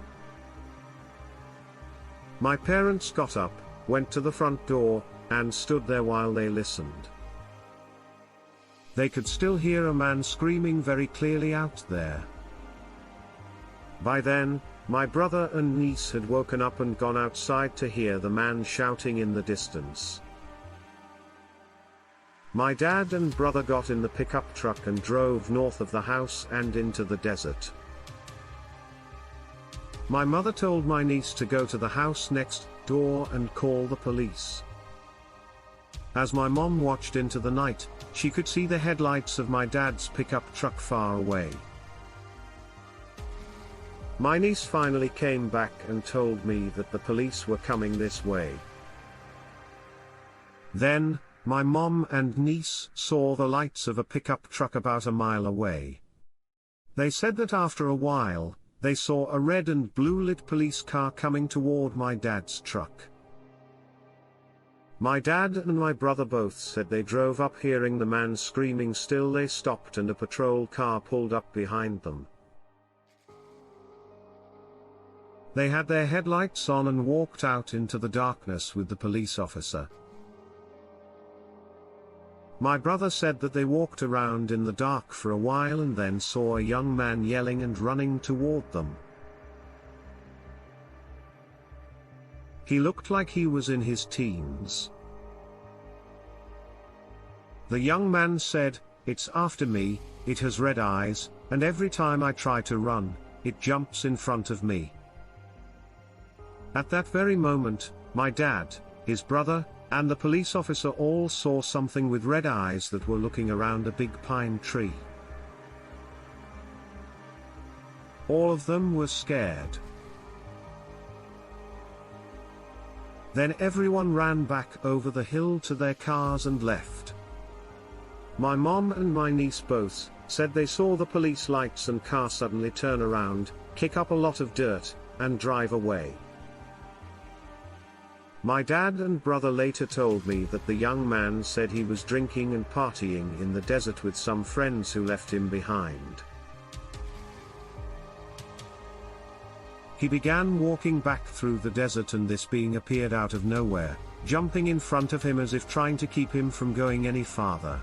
My parents got up, went to the front door, and stood there while they listened. They could still hear a man screaming very clearly out there. By then, my brother and niece had woken up and gone outside to hear the man shouting in the distance. My dad and brother got in the pickup truck and drove north of the house and into the desert. My mother told my niece to go to the house next door and call the police. As my mom watched into the night, she could see the headlights of my dad's pickup truck far away. My niece finally came back and told me that the police were coming this way. Then, my mom and niece saw the lights of a pickup truck about a mile away. They said that after a while, they saw a red and blue lit police car coming toward my dad's truck. My dad and my brother both said they drove up hearing the man screaming. Still they stopped and a patrol car pulled up behind them. They had their headlights on and walked out into the darkness with the police officer. My brother said that they walked around in the dark for a while and then saw a young man yelling and running toward them. He looked like he was in his teens. The young man said, "It's after me, it has red eyes, and every time I try to run, it jumps in front of me." At that very moment, my dad, his brother, and the police officer all saw something with red eyes that were looking around a big pine tree. All of them were scared. Then everyone ran back over the hill to their cars and left. My mom and my niece both said they saw the police lights and car suddenly turn around, kick up a lot of dirt, and drive away. My dad and brother later told me that the young man said he was drinking and partying in the desert with some friends who left him behind. He began walking back through the desert and this being appeared out of nowhere, jumping in front of him as if trying to keep him from going any farther.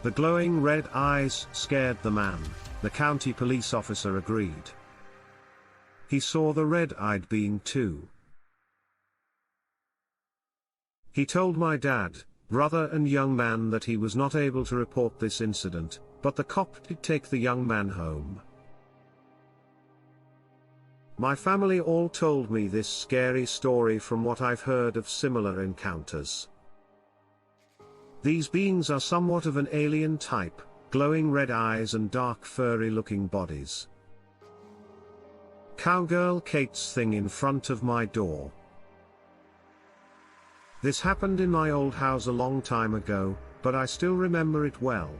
The glowing red eyes scared the man, the county police officer agreed. He saw the red-eyed being too. He told my dad, brother and young man that he was not able to report this incident, but the cop did take the young man home. My family all told me this scary story from what I've heard of similar encounters. These beings are somewhat of an alien type, glowing red eyes and dark furry-looking bodies. Cowgirl Kate's thing in front of my door. This happened in my old house a long time ago, but I still remember it well.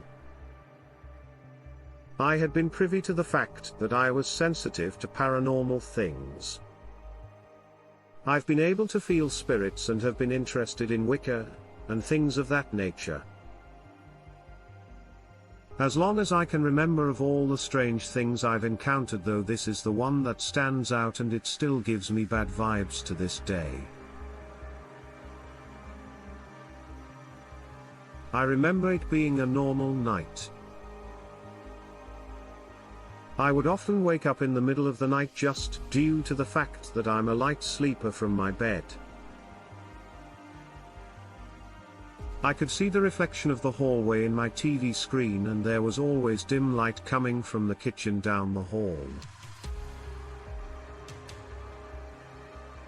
I had been privy to the fact that I was sensitive to paranormal things. I've been able to feel spirits and have been interested in Wicca, and things of that nature. As long as I can remember of all the strange things I've encountered, though this is the one that stands out and it still gives me bad vibes to this day. I remember it being a normal night. I would often wake up in the middle of the night just due to the fact that I'm a light sleeper from my bed. I could see the reflection of the hallway in my TV screen and there was always dim light coming from the kitchen down the hall.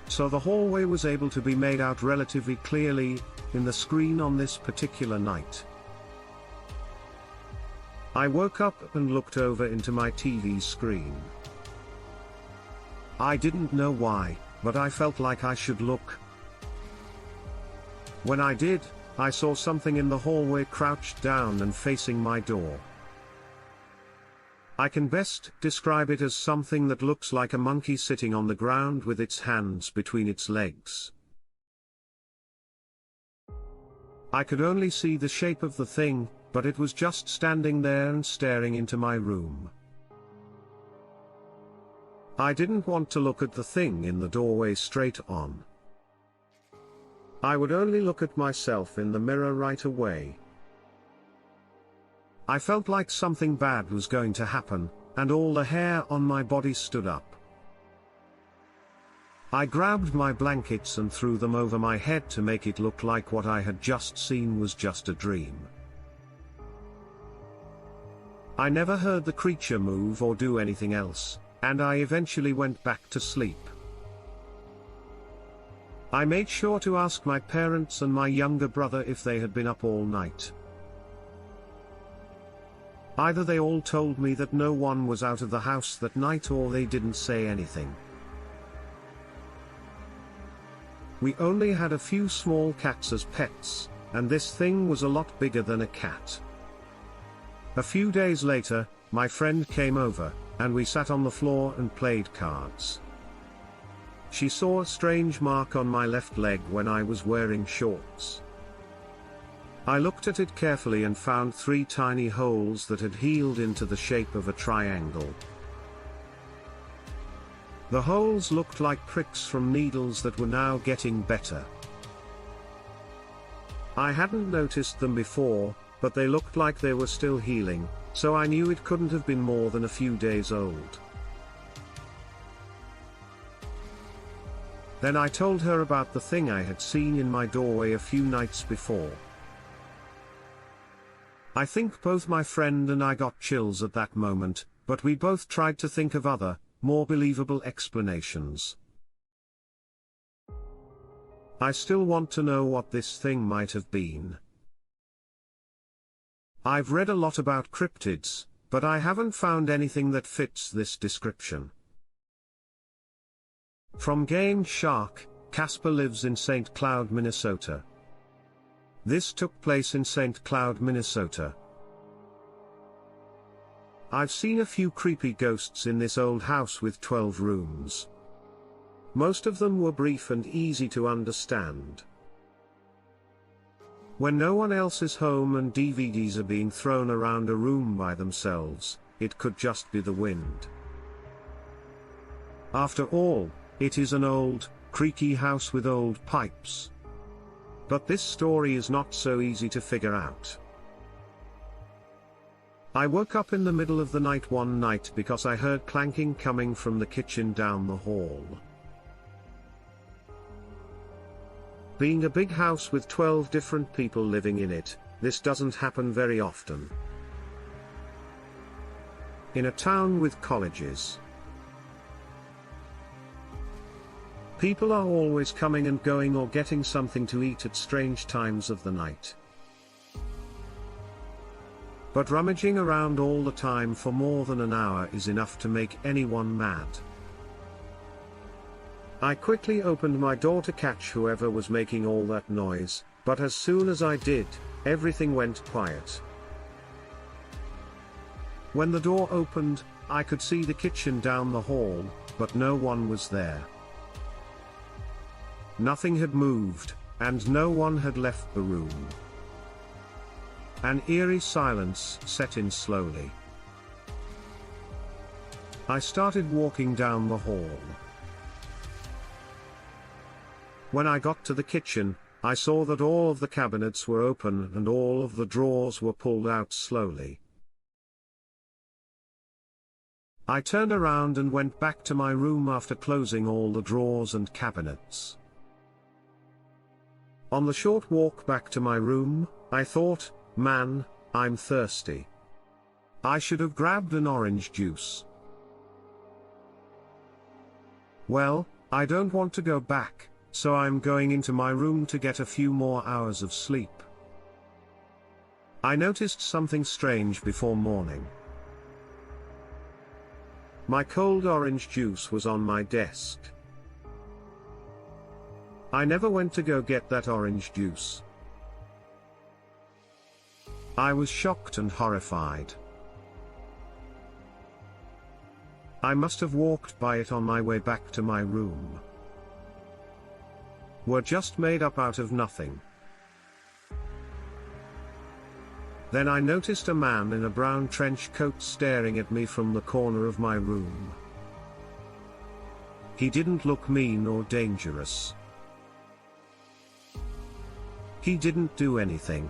So the hallway was able to be made out relatively clearly in the screen on this particular night. I woke up and looked over into my TV screen. I didn't know why, but I felt like I should look. When I did, I saw something in the hallway crouched down and facing my door. I can best describe it as something that looks like a monkey sitting on the ground with its hands between its legs. I could only see the shape of the thing, but it was just standing there and staring into my room. I didn't want to look at the thing in the doorway straight on. I would only look at myself in the mirror right away. I felt like something bad was going to happen, and all the hair on my body stood up. I grabbed my blankets and threw them over my head to make it look like what I had just seen was just a dream. I never heard the creature move or do anything else, and I eventually went back to sleep. I made sure to ask my parents and my younger brother if they had been up all night. Either they all told me that no one was out of the house that night or they didn't say anything. We only had a few small cats as pets, and this thing was a lot bigger than a cat. A few days later, my friend came over, and we sat on the floor and played cards. She saw a strange mark on my left leg when I was wearing shorts. I looked at it carefully and found 3 tiny holes that had healed into the shape of a triangle. The holes looked like pricks from needles that were now getting better. I hadn't noticed them before, but they looked like they were still healing, so I knew it couldn't have been more than a few days old. Then I told her about the thing I had seen in my doorway a few nights before. I think both my friend and I got chills at that moment, but we both tried to think of other, more believable explanations. I still want to know what this thing might have been. I've read a lot about cryptids, but I haven't found anything that fits this description. From Game Shark, Casper lives in St. Cloud, Minnesota. This took place in St. Cloud, Minnesota. I've seen a few creepy ghosts in this old house with 12 rooms. Most of them were brief and easy to understand. When no one else is home and DVDs are being thrown around a room by themselves, it could just be the wind. After all, it is an old, creaky house with old pipes. But this story is not so easy to figure out. I woke up in the middle of the night one night because I heard clanking coming from the kitchen down the hall. Being a big house with 12 different people living in it, this doesn't happen very often. In a town with colleges, people are always coming and going or getting something to eat at strange times of the night. But rummaging around all the time for more than an hour is enough to make anyone mad. I quickly opened my door to catch whoever was making all that noise, but as soon as I did, everything went quiet. When the door opened, I could see the kitchen down the hall, but no one was there. Nothing had moved, and no one had left the room. An eerie silence set in slowly. I started walking down the hall. When I got to the kitchen, I saw that all of the cabinets were open and all of the drawers were pulled out slowly. I turned around and went back to my room after closing all the drawers and cabinets. On the short walk back to my room, I thought, man, I'm thirsty. I should have grabbed an orange juice. Well, I don't want to go back, so I'm going into my room to get a few more hours of sleep. I noticed something strange before morning. My cold orange juice was on my desk. I never went to go get that orange juice. I was shocked and horrified. I must have walked by it on my way back to my room. Were just made up out of nothing. Then I noticed a man in a brown trench coat staring at me from the corner of my room. He didn't look mean or dangerous. He didn't do anything.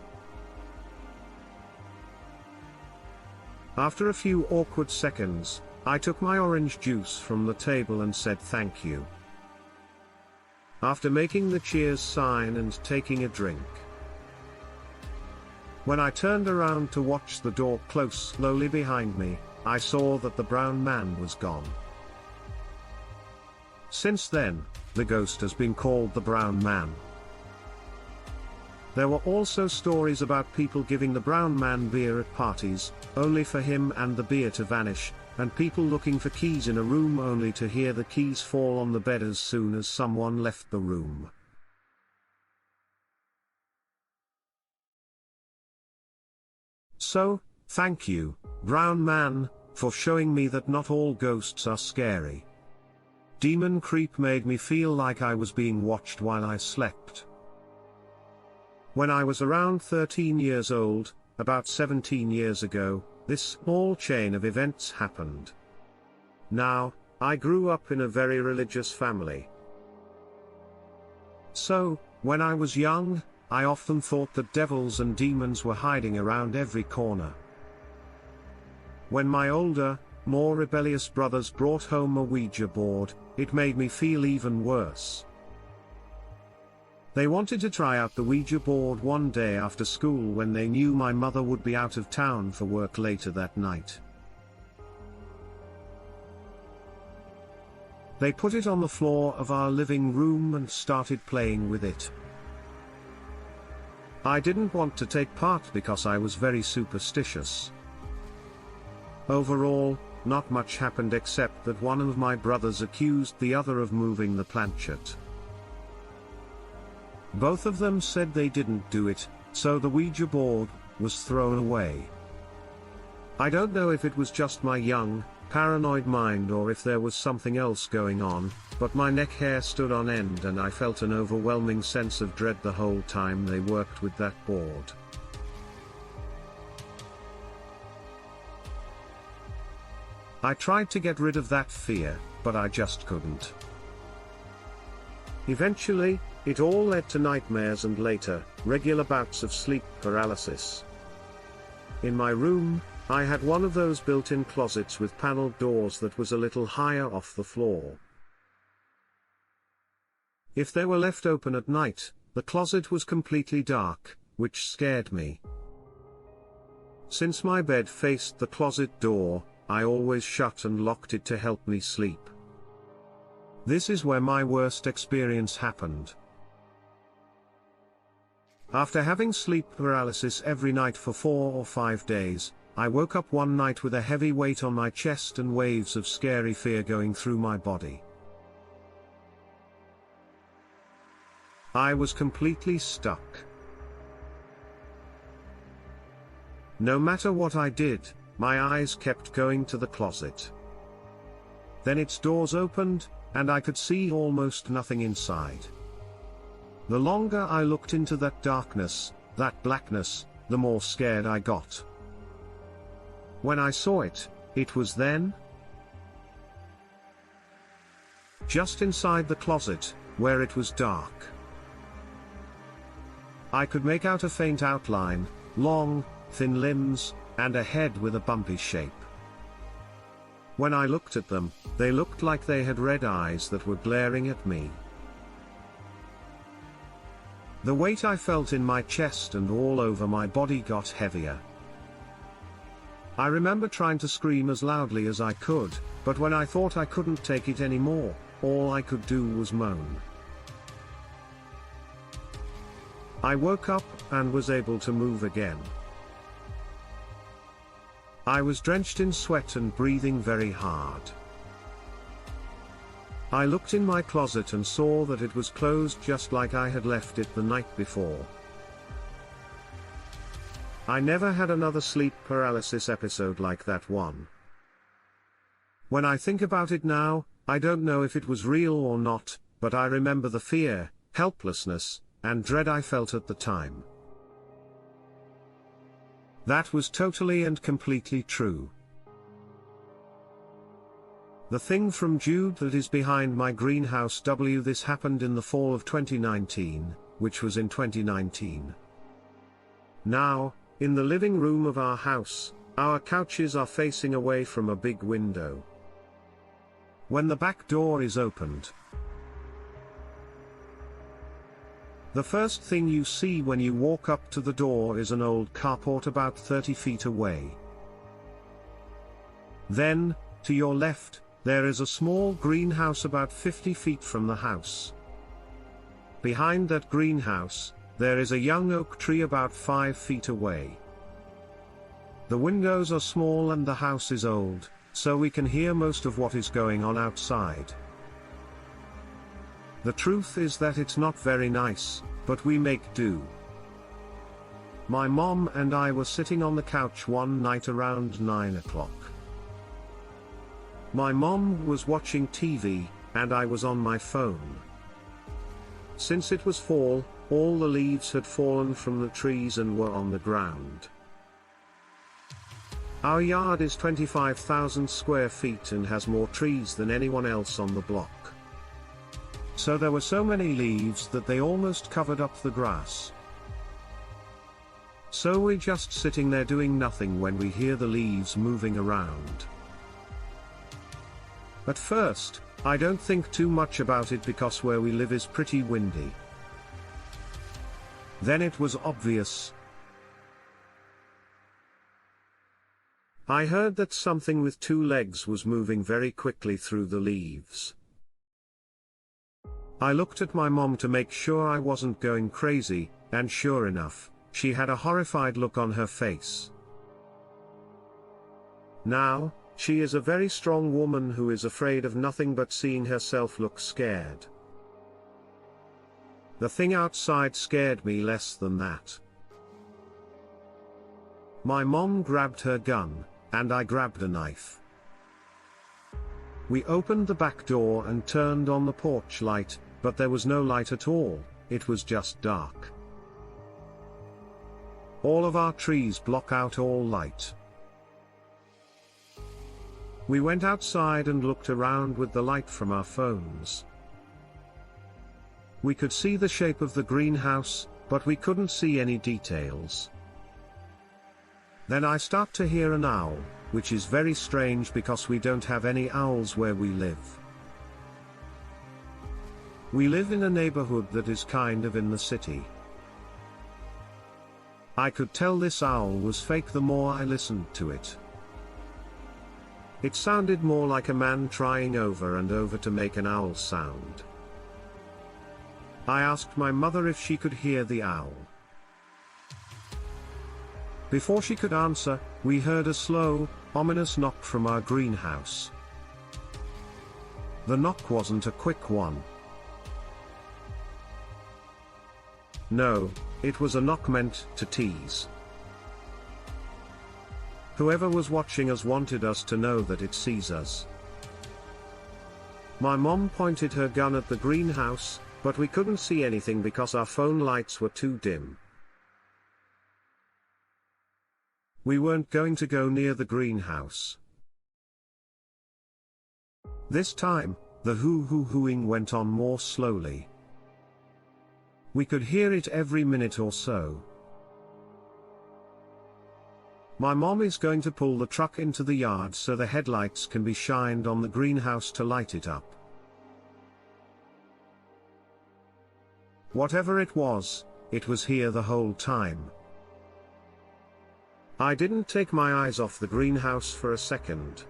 After a few awkward seconds, I took my orange juice from the table and said thank you. After making the cheers sign and taking a drink. When I turned around to watch the door close slowly behind me, I saw that the brown man was gone. Since then, the ghost has been called the Brown Man. There were also stories about people giving the brown man beer at parties, only for him and the beer to vanish, and people looking for keys in a room only to hear the keys fall on the bed as soon as someone left the room. So, thank you, Brown Man, for showing me that not all ghosts are scary. Demon Creep made me feel like I was being watched while I slept. When I was around 13 years old, about 17 years ago, this small chain of events happened. Now, I grew up in a very religious family. So, when I was young, I often thought that devils and demons were hiding around every corner. When my older, more rebellious brothers brought home a Ouija board, it made me feel even worse. They wanted to try out the Ouija board one day after school when they knew my mother would be out of town for work later that night. They put it on the floor of our living room and started playing with it. I didn't want to take part because I was very superstitious. Overall, not much happened except that one of my brothers accused the other of moving the planchette. Both of them said they didn't do it, so the Ouija board was thrown away. I don't know if it was just my young, paranoid mind or if there was something else going on, but my neck hair stood on end and I felt an overwhelming sense of dread the whole time they worked with that board. I tried to get rid of that fear, but I just couldn't. Eventually, it all led to nightmares and later, regular bouts of sleep paralysis. In my room, I had one of those built-in closets with paneled doors that was a little higher off the floor. If they were left open at night, the closet was completely dark, which scared me. Since my bed faced the closet door, I always shut and locked it to help me sleep. This is where my worst experience happened. After having sleep paralysis every night for 4 or 5 days, I woke up one night with a heavy weight on my chest and waves of scary fear going through my body. I was completely stuck. No matter what I did, my eyes kept going to the closet. Then its doors opened, and I could see almost nothing inside. The longer I looked into that darkness, that blackness, the more scared I got. When I saw it, it was then. Just inside the closet, where it was dark. I could make out a faint outline, long, thin limbs, and a head with a bumpy shape. When I looked at them, they looked like they had red eyes that were glaring at me. The weight I felt in my chest and all over my body got heavier. I remember trying to scream as loudly as I could, but when I thought I couldn't take it anymore, all I could do was moan. I woke up and was able to move again. I was drenched in sweat and breathing very hard. I looked in my closet and saw that it was closed just like I had left it the night before. I never had another sleep paralysis episode like that one. When I think about it now, I don't know if it was real or not, but I remember the fear, helplessness, and dread I felt at the time. That was totally and completely true. The thing from Jude that is behind my greenhouse this happened in the fall of 2019, which was in 2019. Now, in the living room of our house, our couches are facing away from a big window. When the back door is opened, the first thing you see when you walk up to the door is an old carport about 30 feet away. Then, to your left, there is a small greenhouse about 50 feet from the house. Behind that greenhouse, there is a young oak tree about 5 feet away. The windows are small and the house is old, so we can hear most of what is going on outside. The truth is that it's not very nice, but we make do. My mom and I were sitting on the couch one night around 9 o'clock. My mom was watching TV, and I was on my phone. Since it was fall, all the leaves had fallen from the trees and were on the ground. Our yard is 25,000 square feet and has more trees than anyone else on the block. So there were so many leaves that they almost covered up the grass. So we're just sitting there doing nothing when we hear the leaves moving around. At first, I don't think too much about it because where we live is pretty windy. Then it was obvious. I heard that something with two legs was moving very quickly through the leaves. I looked at my mom to make sure I wasn't going crazy, and sure enough, she had a horrified look on her face. Now, she is a very strong woman who is afraid of nothing but seeing herself look scared. The thing outside scared me less than that. My mom grabbed her gun, and I grabbed a knife. We opened the back door and turned on the porch light, but there was no light at all, it was just dark. All of our trees block out all light. We went outside and looked around with the light from our phones. We could see the shape of the greenhouse, but we couldn't see any details. Then I start to hear an owl, which is very strange because we don't have any owls where we live. We live in a neighborhood that is kind of in the city. I could tell this owl was fake the more I listened to it. It sounded more like a man trying over and over to make an owl sound. I asked my mother if she could hear the owl. Before she could answer, we heard a slow, ominous knock from our greenhouse. The knock wasn't a quick one. No, it was a knock meant to tease. Whoever was watching us wanted us to know that it sees us. My mom pointed her gun at the greenhouse, but we couldn't see anything because our phone lights were too dim. We weren't going to go near the greenhouse. This time, the hoo-hoo-hooing went on more slowly. We could hear it every minute or so. My mom is going to pull the truck into the yard so the headlights can be shined on the greenhouse to light it up. Whatever it was here the whole time. I didn't take my eyes off the greenhouse for a second.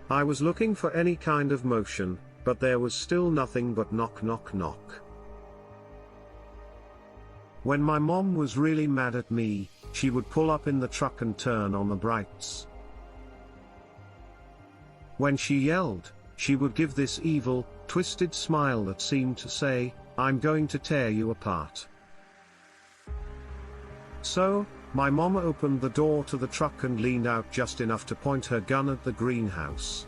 I was looking for any kind of motion, but there was still nothing but knock knock knock. When my mom was really mad at me, she would pull up in the truck and turn on the brights. When she yelled, she would give this evil, twisted smile that seemed to say, "I'm going to tear you apart." So, my mom opened the door to the truck and leaned out just enough to point her gun at the greenhouse.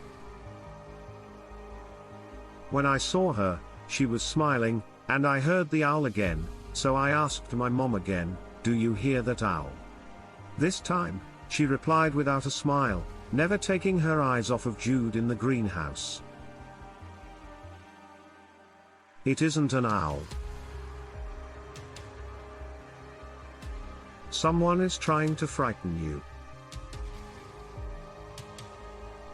When I saw her, she was smiling, and I heard the owl again, so I asked my mom again, "Do you hear that owl?" This time, she replied without a smile, never taking her eyes off of Jude in the greenhouse. It isn't an owl. Someone is trying to frighten you.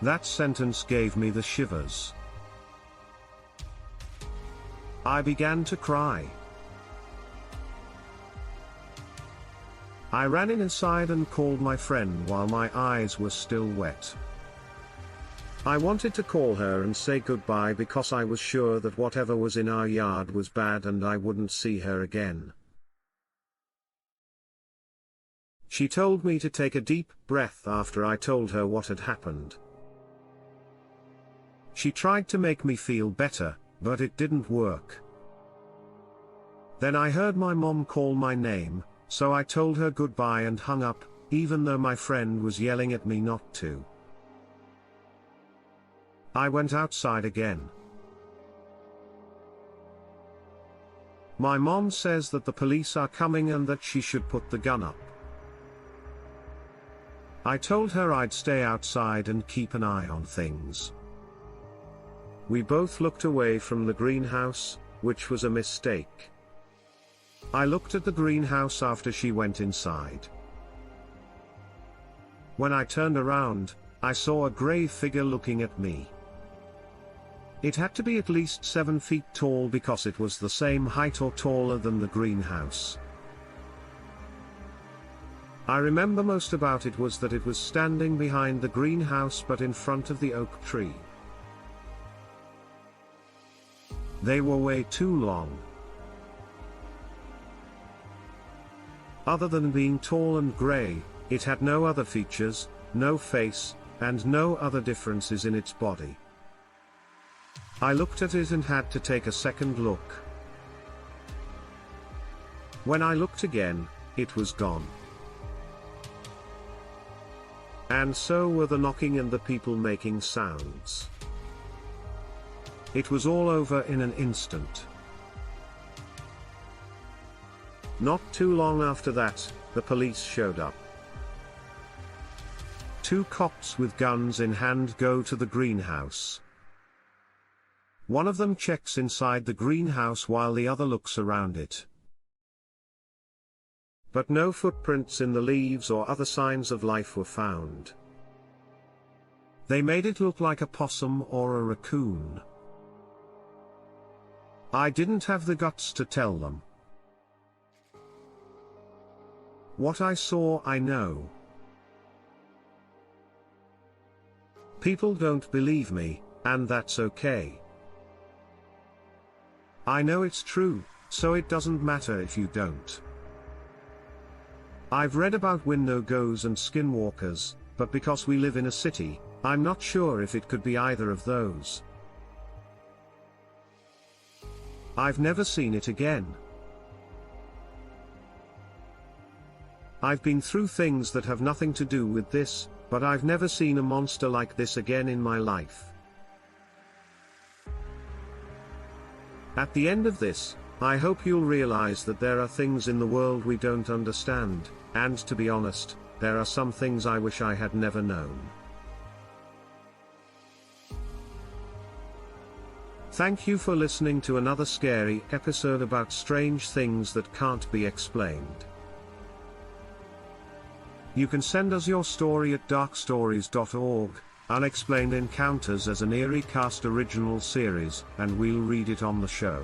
That sentence gave me the shivers. I began to cry. I ran inside and called my friend while my eyes were still wet. I wanted to call her and say goodbye because I was sure that whatever was in our yard was bad and I wouldn't see her again. She told me to take a deep breath after I told her what had happened. She tried to make me feel better, but it didn't work. Then I heard my mom call my name, so I told her goodbye and hung up, even though my friend was yelling at me not to. I went outside again. My mom says that the police are coming and that she should put the gun up. I told her I'd stay outside and keep an eye on things. We both looked away from the greenhouse, which was a mistake. I looked at the greenhouse after she went inside. When I turned around, I saw a grey figure looking at me. It had to be at least 7 feet tall because it was the same height or taller than the greenhouse. I remember most about it was that it was standing behind the greenhouse but in front of the oak tree. They were way too long. Other than being tall and grey, it had no other features, no face, and no other differences in its body. I looked at it and had to take a second look. When I looked again, it was gone. And so were the knocking and the people making sounds. It was all over in an instant. Not too long after that, the police showed up. 2 cops with guns in hand go to the greenhouse. One of them checks inside the greenhouse while the other looks around it. But no footprints in the leaves or other signs of life were found. They made it look like a possum or a raccoon. I didn't have the guts to tell them. What I saw, I know. People don't believe me, and that's okay. I know it's true, so it doesn't matter if you don't. I've read about wendigos and skinwalkers, but because we live in a city, I'm not sure if it could be either of those. I've never seen it again. I've been through things that have nothing to do with this, but I've never seen a monster like this again in my life. At the end of this, I hope you'll realize that there are things in the world we don't understand, and to be honest, there are some things I wish I had never known. Thank you for listening to another scary episode about strange things that can't be explained. You can send us your story at darkstories.org, Unexplained Encounters as an EerieCast original series, and we'll read it on the show.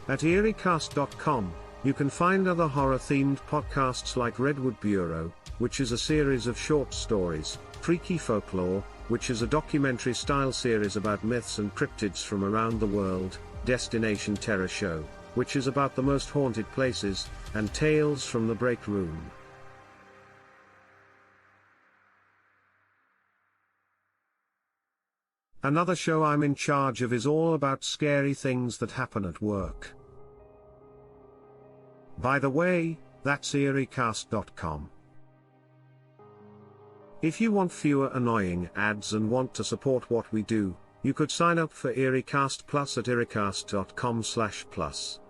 At EerieCast.com, you can find other horror-themed podcasts like Redwood Bureau, which is a series of short stories, Freaky Folklore, which is a documentary-style series about myths and cryptids from around the world, Destination Terror Show, which is about the most haunted places, and Tales from the Break Room. Another show I'm in charge of is all about scary things that happen at work. By the way, that's EerieCast.com. If you want fewer annoying ads and want to support what we do, you could sign up for EerieCast Plus at EerieCast.com/plus.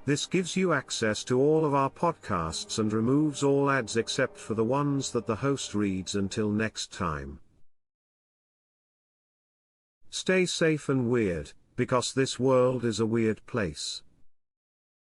This gives you access to all of our podcasts and removes all ads except for the ones that the host reads. Until next time. Stay safe and weird, because this world is a weird place.